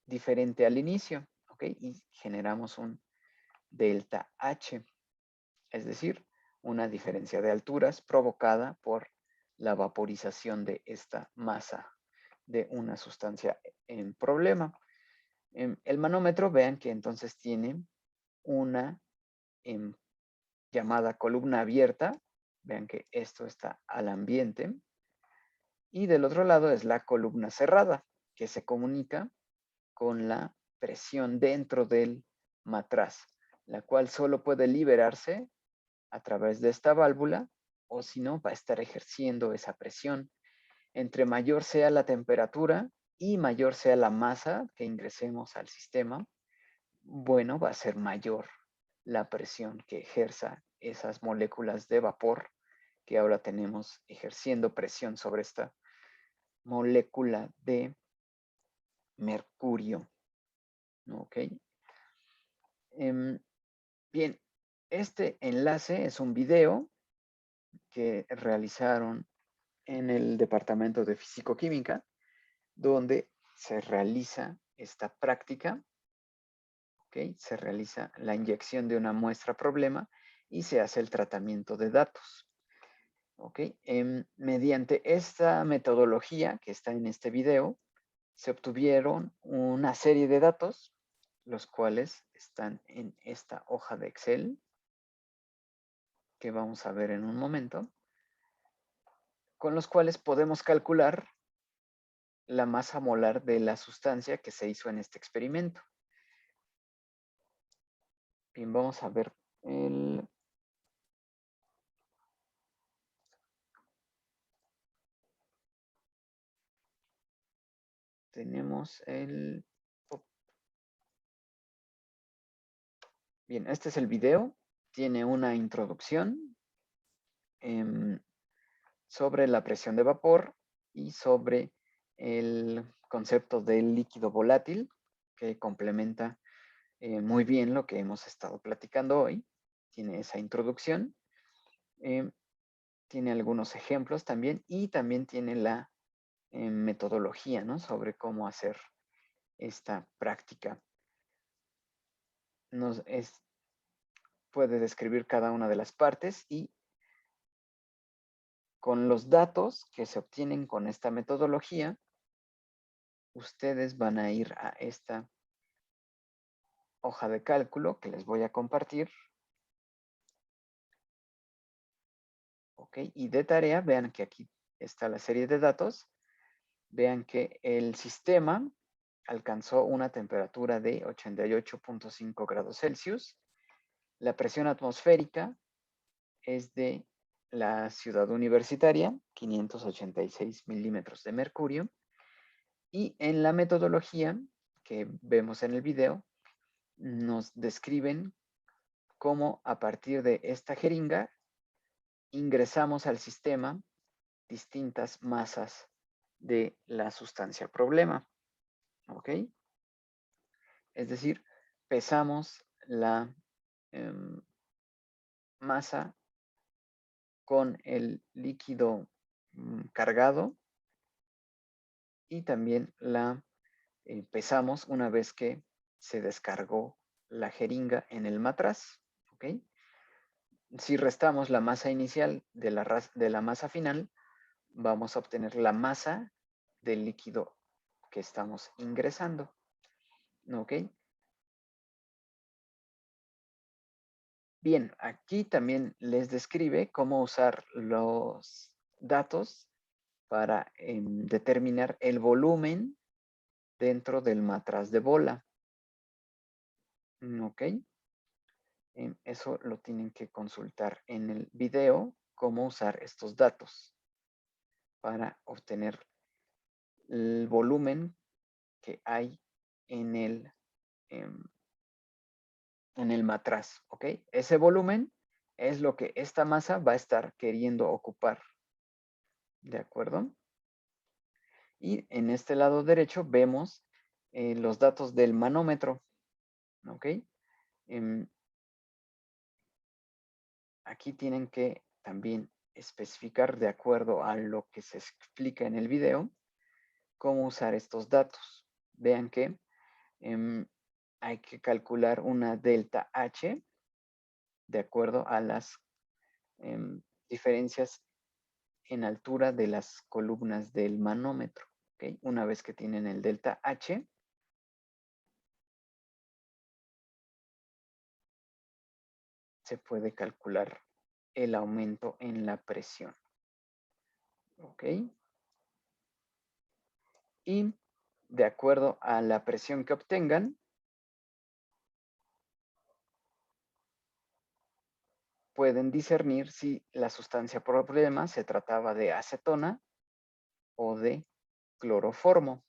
diferente al inicio, ¿ok? Y generamos un delta H, es decir, una diferencia de alturas provocada por la vaporización de esta masa de una sustancia en problema. El manómetro, vean que entonces tiene una llamada columna abierta. Vean que esto está al ambiente. Y del otro lado es la columna cerrada, que se comunica con la presión dentro del matraz, la cual solo puede liberarse a través de esta válvula, o si no, va a estar ejerciendo esa presión. Entre mayor sea la temperatura y mayor sea la masa que ingresemos al sistema, bueno, va a ser mayor la presión que ejerza esas moléculas de vapor que ahora tenemos ejerciendo presión sobre esta molécula de mercurio. ¿Ok? Bien, este enlace es un video que realizaron en el Departamento de Físico-Química, donde se realiza esta práctica, ¿ok? Se realiza la inyección de una muestra problema y se hace el tratamiento de datos, ¿ok? Mediante esta metodología que está en este video, se obtuvieron una serie de datos, los cuales están en esta hoja de Excel, que vamos a ver en un momento, con los cuales podemos calcular la masa molar de la sustancia que se hizo en este experimento. Bien, vamos a ver tenemos Bien, este es el video. Tiene una introducción sobre la presión de vapor y sobre el concepto del líquido volátil, que complementa muy bien lo que hemos estado platicando hoy. Tiene esa introducción. Tiene algunos ejemplos también y también tiene la metodología, ¿no? Sobre cómo hacer esta práctica. Puede describir cada una de las partes y con los datos que se obtienen con esta metodología, ustedes van a ir a esta hoja de cálculo que les voy a compartir. Ok, y de tarea, vean que aquí está la serie de datos. Vean que el sistema alcanzó una temperatura de 88.5 grados Celsius. La presión atmosférica es de la ciudad universitaria, 586 milímetros de mercurio. Y en la metodología que vemos en el video, nos describen cómo a partir de esta jeringa ingresamos al sistema distintas masas de la sustancia problema. ¿Ok? Es decir, pesamos la masa con el líquido cargado y también la pesamos una vez que se descargó la jeringa en el matraz. ¿Ok? Si restamos la masa inicial de la masa final, vamos a obtener la masa del líquido que estamos ingresando. ¿Ok? Bien, aquí también les describe cómo usar los datos para determinar el volumen dentro del matraz de bola. ¿Ok? Eso lo tienen que consultar en el video, cómo usar estos datos para obtener el volumen que hay en el matraz. ¿Ok? Ese volumen es lo que esta masa va a estar queriendo ocupar. ¿De acuerdo? Y en este lado derecho vemos los datos del manómetro. ¿Ok? Aquí tienen que también especificar de acuerdo a lo que se explica en el video, cómo usar estos datos. Vean que hay que calcular una delta H de acuerdo a las diferencias en altura de las columnas del manómetro. ¿Okay? Una vez que tienen el delta H, se puede calcular el aumento en la presión. ¿Ok? Y de acuerdo a la presión que obtengan, pueden discernir si la sustancia problema se trataba de acetona o de cloroformo.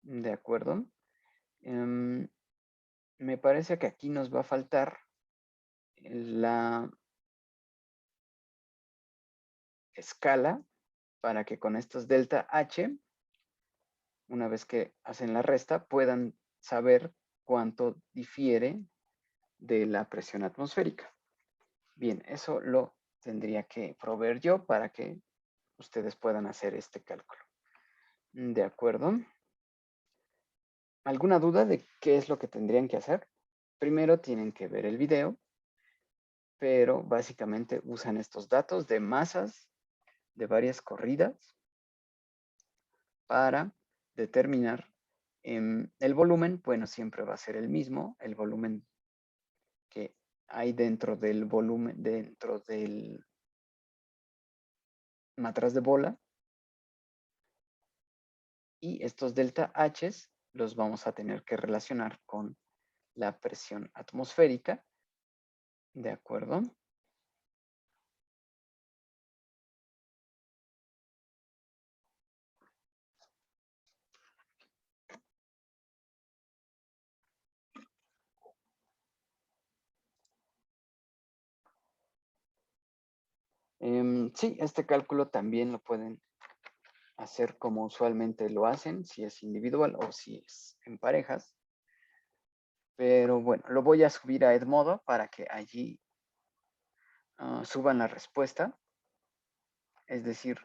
¿De acuerdo? Me parece que aquí nos va a faltar la escala para que con estos delta H, una vez que hacen la resta, puedan saber cuánto difiere de la presión atmosférica. Bien, eso lo tendría que proveer yo para que ustedes puedan hacer este cálculo. ¿De acuerdo? ¿Alguna duda de qué es lo que tendrían que hacer? Primero tienen que ver el video, pero básicamente usan estos datos de masas de varias corridas para determinar el volumen. Bueno, siempre va a ser el mismo, el volumen que hay dentro del volumen, dentro del matraz de bola. Y estos delta H los vamos a tener que relacionar con la presión atmosférica. ¿De acuerdo? Sí, este cálculo también lo pueden hacer como usualmente lo hacen, si es individual o si es en parejas. Pero bueno, lo voy a subir a Edmodo para que allí suban la respuesta. Es decir,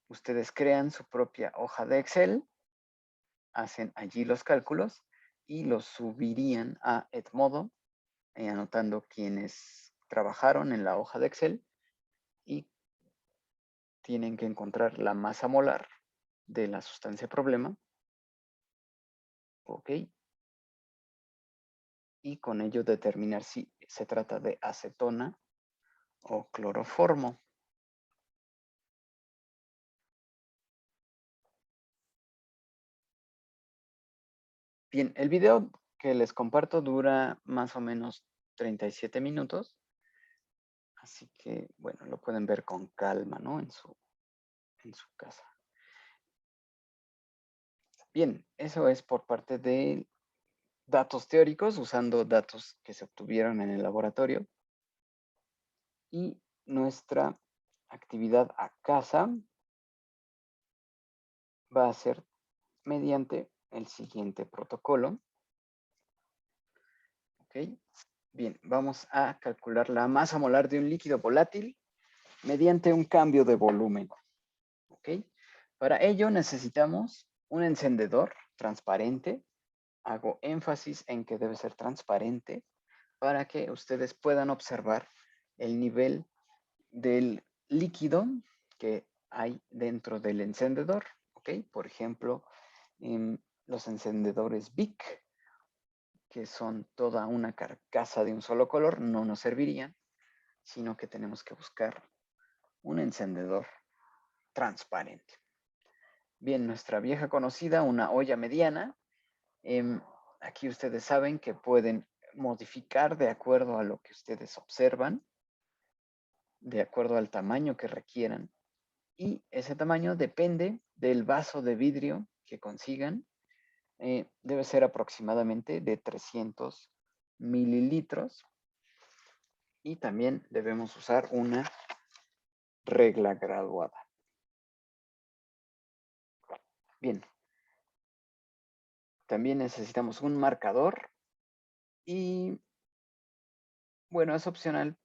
ustedes crean su propia hoja de Excel, hacen allí los cálculos y los subirían a Edmodo, anotando quienes trabajaron en la hoja de Excel y tienen que encontrar la masa molar de la sustancia problema. Ok. Y con ello determinar si se trata de acetona o cloroformo. Bien, el video que les comparto dura más o menos 37 minutos. Así que, bueno, lo pueden ver con calma, ¿no? En su casa. Bien, eso es por parte de datos teóricos, usando datos que se obtuvieron en el laboratorio. Y nuestra actividad a casa va a ser mediante el siguiente protocolo. ¿Ok? Bien, vamos a calcular la masa molar de un líquido volátil mediante un cambio de volumen. ¿Ok? Para ello necesitamos un encendedor transparente. Hago énfasis en que debe ser transparente para que ustedes puedan observar el nivel del líquido que hay dentro del encendedor. ¿Ok? Por ejemplo, los encendedores Bic, que son toda una carcasa de un solo color, no nos servirían, sino que tenemos que buscar un encendedor transparente. Bien, nuestra vieja conocida, una olla mediana. Aquí ustedes saben que pueden modificar de acuerdo a lo que ustedes observan, de acuerdo al tamaño que requieran. Y ese tamaño depende del vaso de vidrio que consigan. Debe ser aproximadamente de 300 mililitros. Y también debemos usar una regla graduada. Bien. También necesitamos un marcador y, bueno, es opcional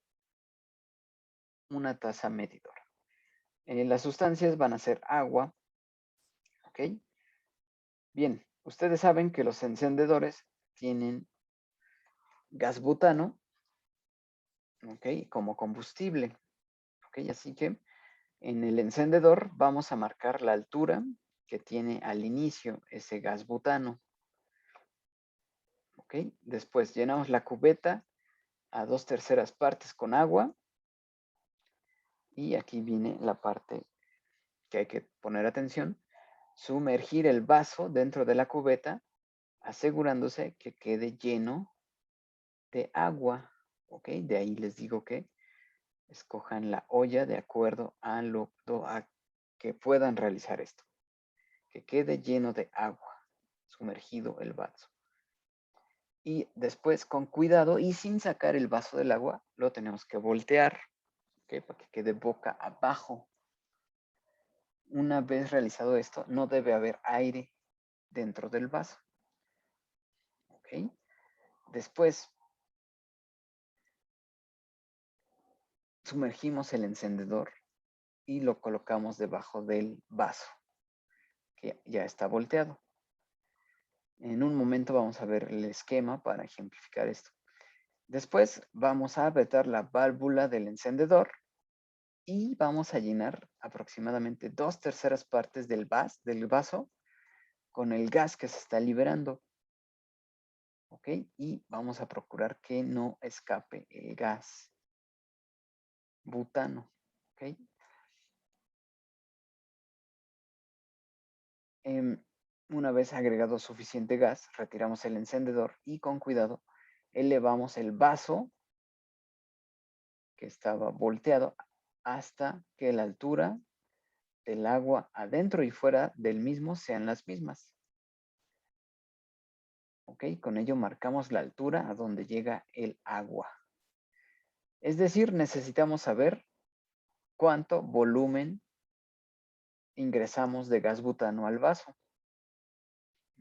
una taza medidora. Las sustancias van a ser agua. ¿Ok? Bien, ustedes saben que los encendedores tienen gas butano, ¿ok? Como combustible. ¿Ok? Así que en el encendedor vamos a marcar la altura que tiene al inicio ese gas butano. ¿Ok? Después llenamos la cubeta a 2/3 partes con agua. Y aquí viene la parte que hay que poner atención. Sumergir el vaso dentro de la cubeta, asegurándose que quede lleno de agua. ¿Ok? De ahí les digo que escojan la olla de acuerdo a que puedan realizar esto. Que quede lleno de agua, sumergido el vaso. Y después, con cuidado y sin sacar el vaso del agua, lo tenemos que voltear, ¿ok? Para que quede boca abajo. Una vez realizado esto, no debe haber aire dentro del vaso. ¿Ok? Después, sumergimos el encendedor y lo colocamos debajo del vaso, que ya está volteado. En un momento vamos a ver el esquema para ejemplificar esto. Después vamos a apretar la válvula del encendedor y vamos a llenar aproximadamente 2/3 partes del vaso con el gas que se está liberando. ¿Ok? Y vamos a procurar que no escape el gas butano. ¿Ok? Una vez agregado suficiente gas, retiramos el encendedor y con cuidado elevamos el vaso que estaba volteado hasta que la altura del agua adentro y fuera del mismo sean las mismas. ¿Ok? Con ello marcamos la altura a donde llega el agua. Es decir, necesitamos saber cuánto volumen ingresamos de gas butano al vaso.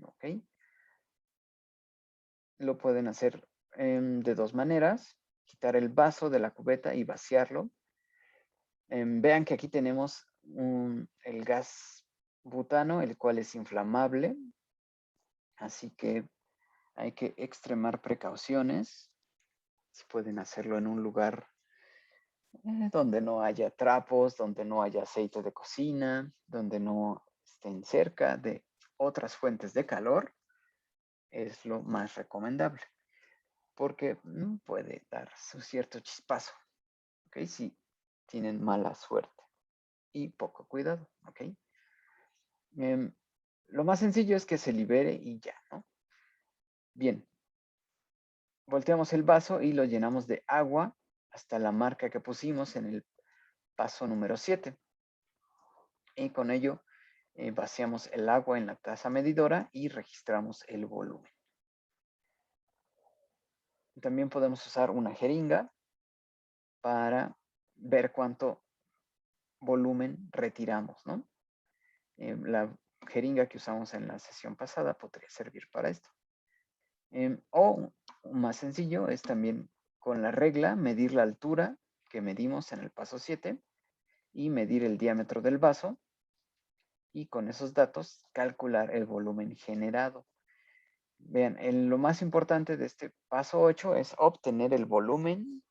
¿Ok? Lo pueden hacer de dos maneras. Quitar el vaso de la cubeta y vaciarlo. Vean que aquí tenemos el gas butano, el cual es inflamable. Así que hay que extremar precauciones. Si pueden hacerlo en un lugar donde no haya trapos, donde no haya aceite de cocina, donde no estén cerca de otras fuentes de calor, es lo más recomendable, porque puede dar su cierto chispazo, ¿ok? Si tienen mala suerte y poco cuidado, ¿ok? Lo más sencillo es que se libere y ya, ¿no? Bien, volteamos el vaso y lo llenamos de agua hasta la marca que pusimos en el paso número 7. Y con ello vaciamos el agua en la taza medidora y registramos el volumen. También podemos usar una jeringa para ver cuánto volumen retiramos, ¿no? La jeringa que usamos en la sesión pasada podría servir para esto. O más sencillo es también con la regla medir la altura que medimos en el paso 7 y medir el diámetro del vaso y con esos datos calcular el volumen generado. Vean, lo más importante de este paso 8 es obtener el volumen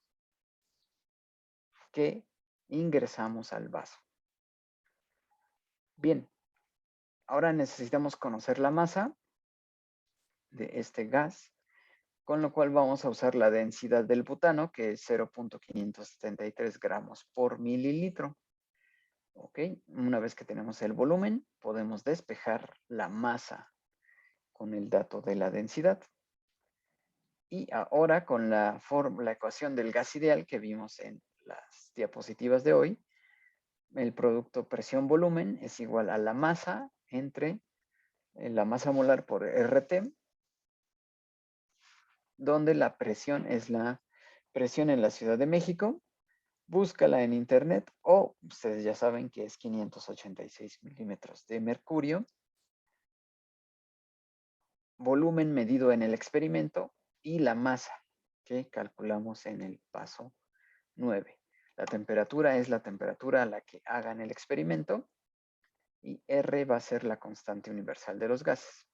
que ingresamos al vaso. Bien, ahora necesitamos conocer la masa de este gas, con lo cual vamos a usar la densidad del butano, que es 0.573 gramos por mililitro. Ok, una vez que tenemos el volumen, podemos despejar la masa con el dato de la densidad. Y ahora con la ecuación del gas ideal que vimos en las diapositivas de hoy, el producto presión-volumen es igual a la masa entre la masa molar por RT, donde la presión es la presión en la Ciudad de México. Búscala en internet o ustedes ya saben que es 586 milímetros de mercurio. Volumen medido en el experimento y la masa que calculamos en el paso 9. La temperatura es la temperatura a la que hagan el experimento y R va a ser la constante universal de los gases.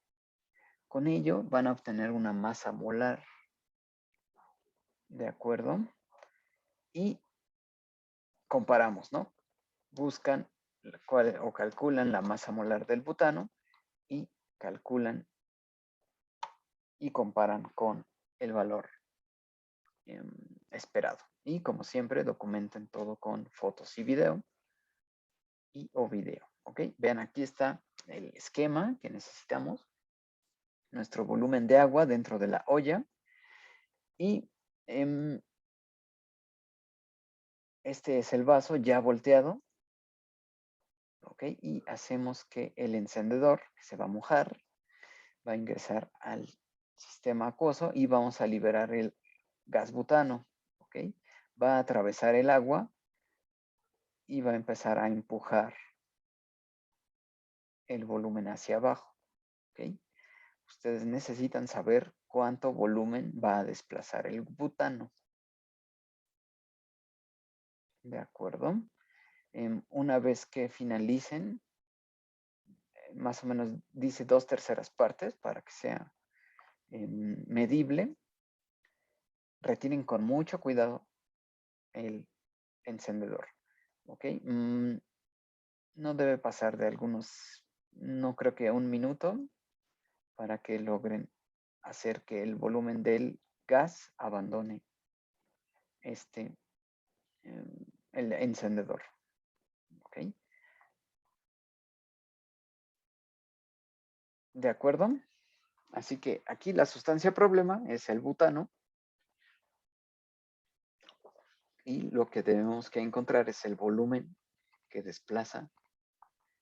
Con ello van a obtener una masa molar. ¿De acuerdo? Y comparamos, ¿no? Buscan o calculan la masa molar del butano y calculan y comparan con el valor esperado. Y como siempre, documenten todo con fotos y video o video. ¿Ok? Vean, aquí está el esquema que necesitamos. Nuestro volumen de agua dentro de la olla. Y este es el vaso ya volteado. ¿Ok? Y hacemos que el encendedor, que se va a mojar, va a ingresar al sistema acuoso y vamos a liberar el gas butano. ¿Ok? Va a atravesar el agua y va a empezar a empujar el volumen hacia abajo. ¿Ok? Ustedes necesitan saber cuánto volumen va a desplazar el butano. ¿De acuerdo? Una vez que finalicen, más o menos dice 2/3 partes para que sea medible. Retiren con mucho cuidado el encendedor. ¿Ok? No debe pasar de algunos, no creo que 1 minuto, para que logren hacer que el volumen del gas abandone el encendedor. ¿Ok? ¿De acuerdo? Así que aquí la sustancia problema es el butano. Y lo que tenemos que encontrar es el volumen que desplaza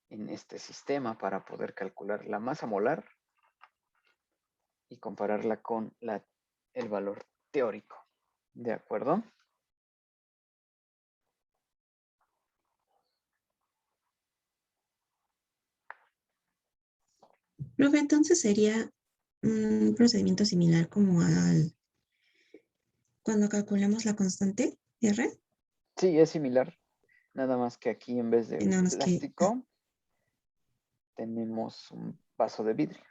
en este sistema para poder calcular la masa molar y compararla con el valor teórico. ¿De acuerdo? Profe, entonces sería un procedimiento similar como al cuando calculamos la constante R, Sí, es similar. Nada más que aquí en vez de nada más que, plástico tenemos un vaso de vidrio.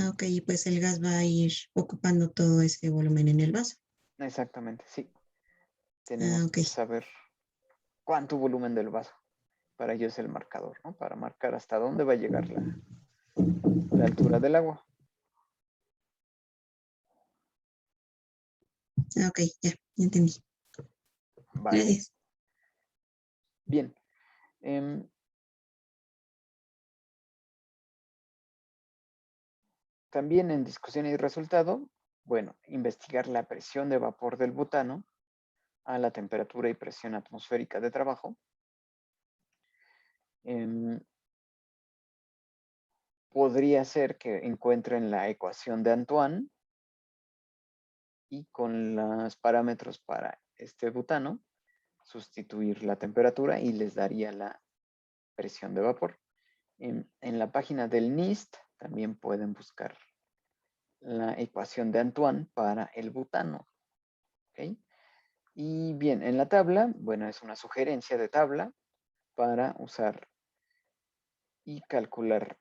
ok, y pues el gas va a ir ocupando todo ese volumen en el vaso. Exactamente, sí. Ah, Tenemos ok. que saber cuánto volumen del vaso. Para ello es el marcador, ¿no? Para marcar hasta dónde va a llegar la altura del agua. Ah, ok, ya entendí. Vale. Gracias. Bien. También en discusión y resultado, bueno, investigar la presión de vapor del butano a la temperatura y presión atmosférica de trabajo. Podría ser que encuentren la ecuación de Antoine y con los parámetros para este butano, sustituir la temperatura y les daría la presión de vapor. En la página del NIST también pueden buscar la ecuación de Antoine para el butano. ¿Okay? Y bien, en la tabla, bueno, es una sugerencia de tabla para usar y calcular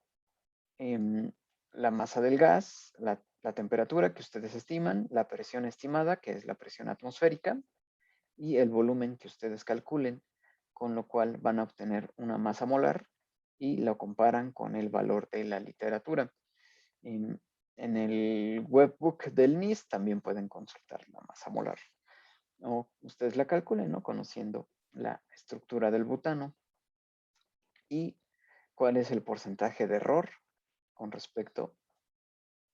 la masa del gas, la temperatura que ustedes estiman, la presión estimada, que es la presión atmosférica, y el volumen que ustedes calculen, con lo cual van a obtener una masa molar y lo comparan con el valor de la literatura. En el webbook del NIST también pueden consultar la masa molar. O ustedes la calculen, ¿no? Conociendo la estructura del butano. Y cuál es el porcentaje de error con respecto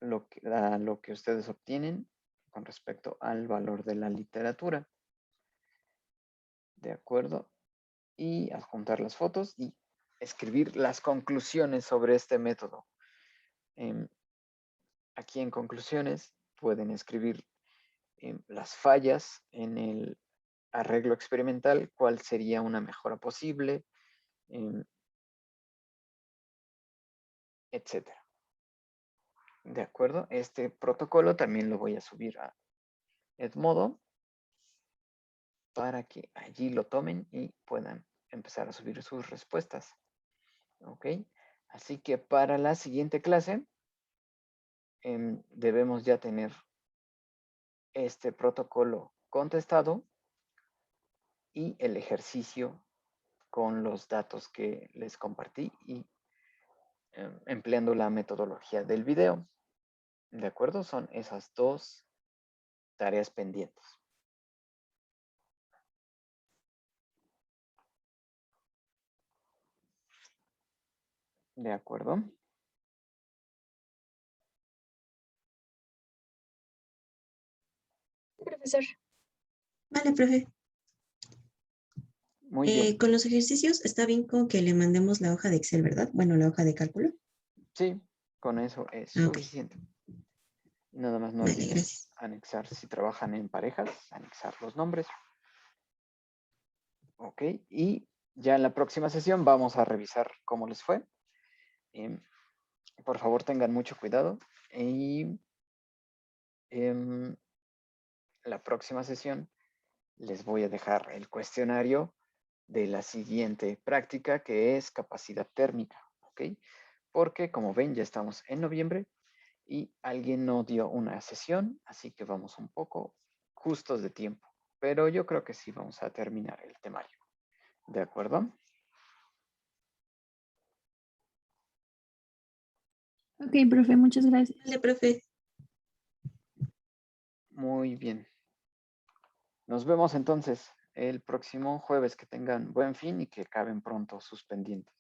a lo que ustedes obtienen con respecto al valor de la literatura. ¿De acuerdo? Y adjuntar las fotos y escribir las conclusiones sobre este método. Aquí en conclusiones pueden escribir las fallas en el arreglo experimental, cuál sería una mejora posible, etcétera. ¿De acuerdo? Este protocolo también lo voy a subir a Edmodo para que allí lo tomen y puedan empezar a subir sus respuestas. ¿Ok? Así que para la siguiente clase debemos ya tener este protocolo contestado y el ejercicio con los datos que les compartí y empleando la metodología del video. ¿De acuerdo? Son esas dos tareas pendientes. ¿De acuerdo? Profesor. Vale, profe. Muy bien. Con los ejercicios está bien con que le mandemos la hoja de Excel, ¿verdad? Bueno, la hoja de cálculo. Sí, con eso es Ah, ok. suficiente. Y nada más no Vale, olviden gracias. anexar, si trabajan en parejas, anexar los nombres. Ok, y ya en la próxima sesión vamos a revisar cómo les fue. Por favor, tengan mucho cuidado. Y la próxima sesión les voy a dejar el cuestionario de la siguiente práctica, que es capacidad térmica. ¿Ok? Porque como ven, ya estamos en noviembre y alguien no dio una sesión, así que vamos un poco justos de tiempo. Pero yo creo que sí vamos a terminar el temario. ¿De acuerdo? Ok, profe, muchas gracias. Vale, profe. Muy bien. Nos vemos entonces el próximo jueves. Que tengan buen fin y que acaben pronto sus pendientes.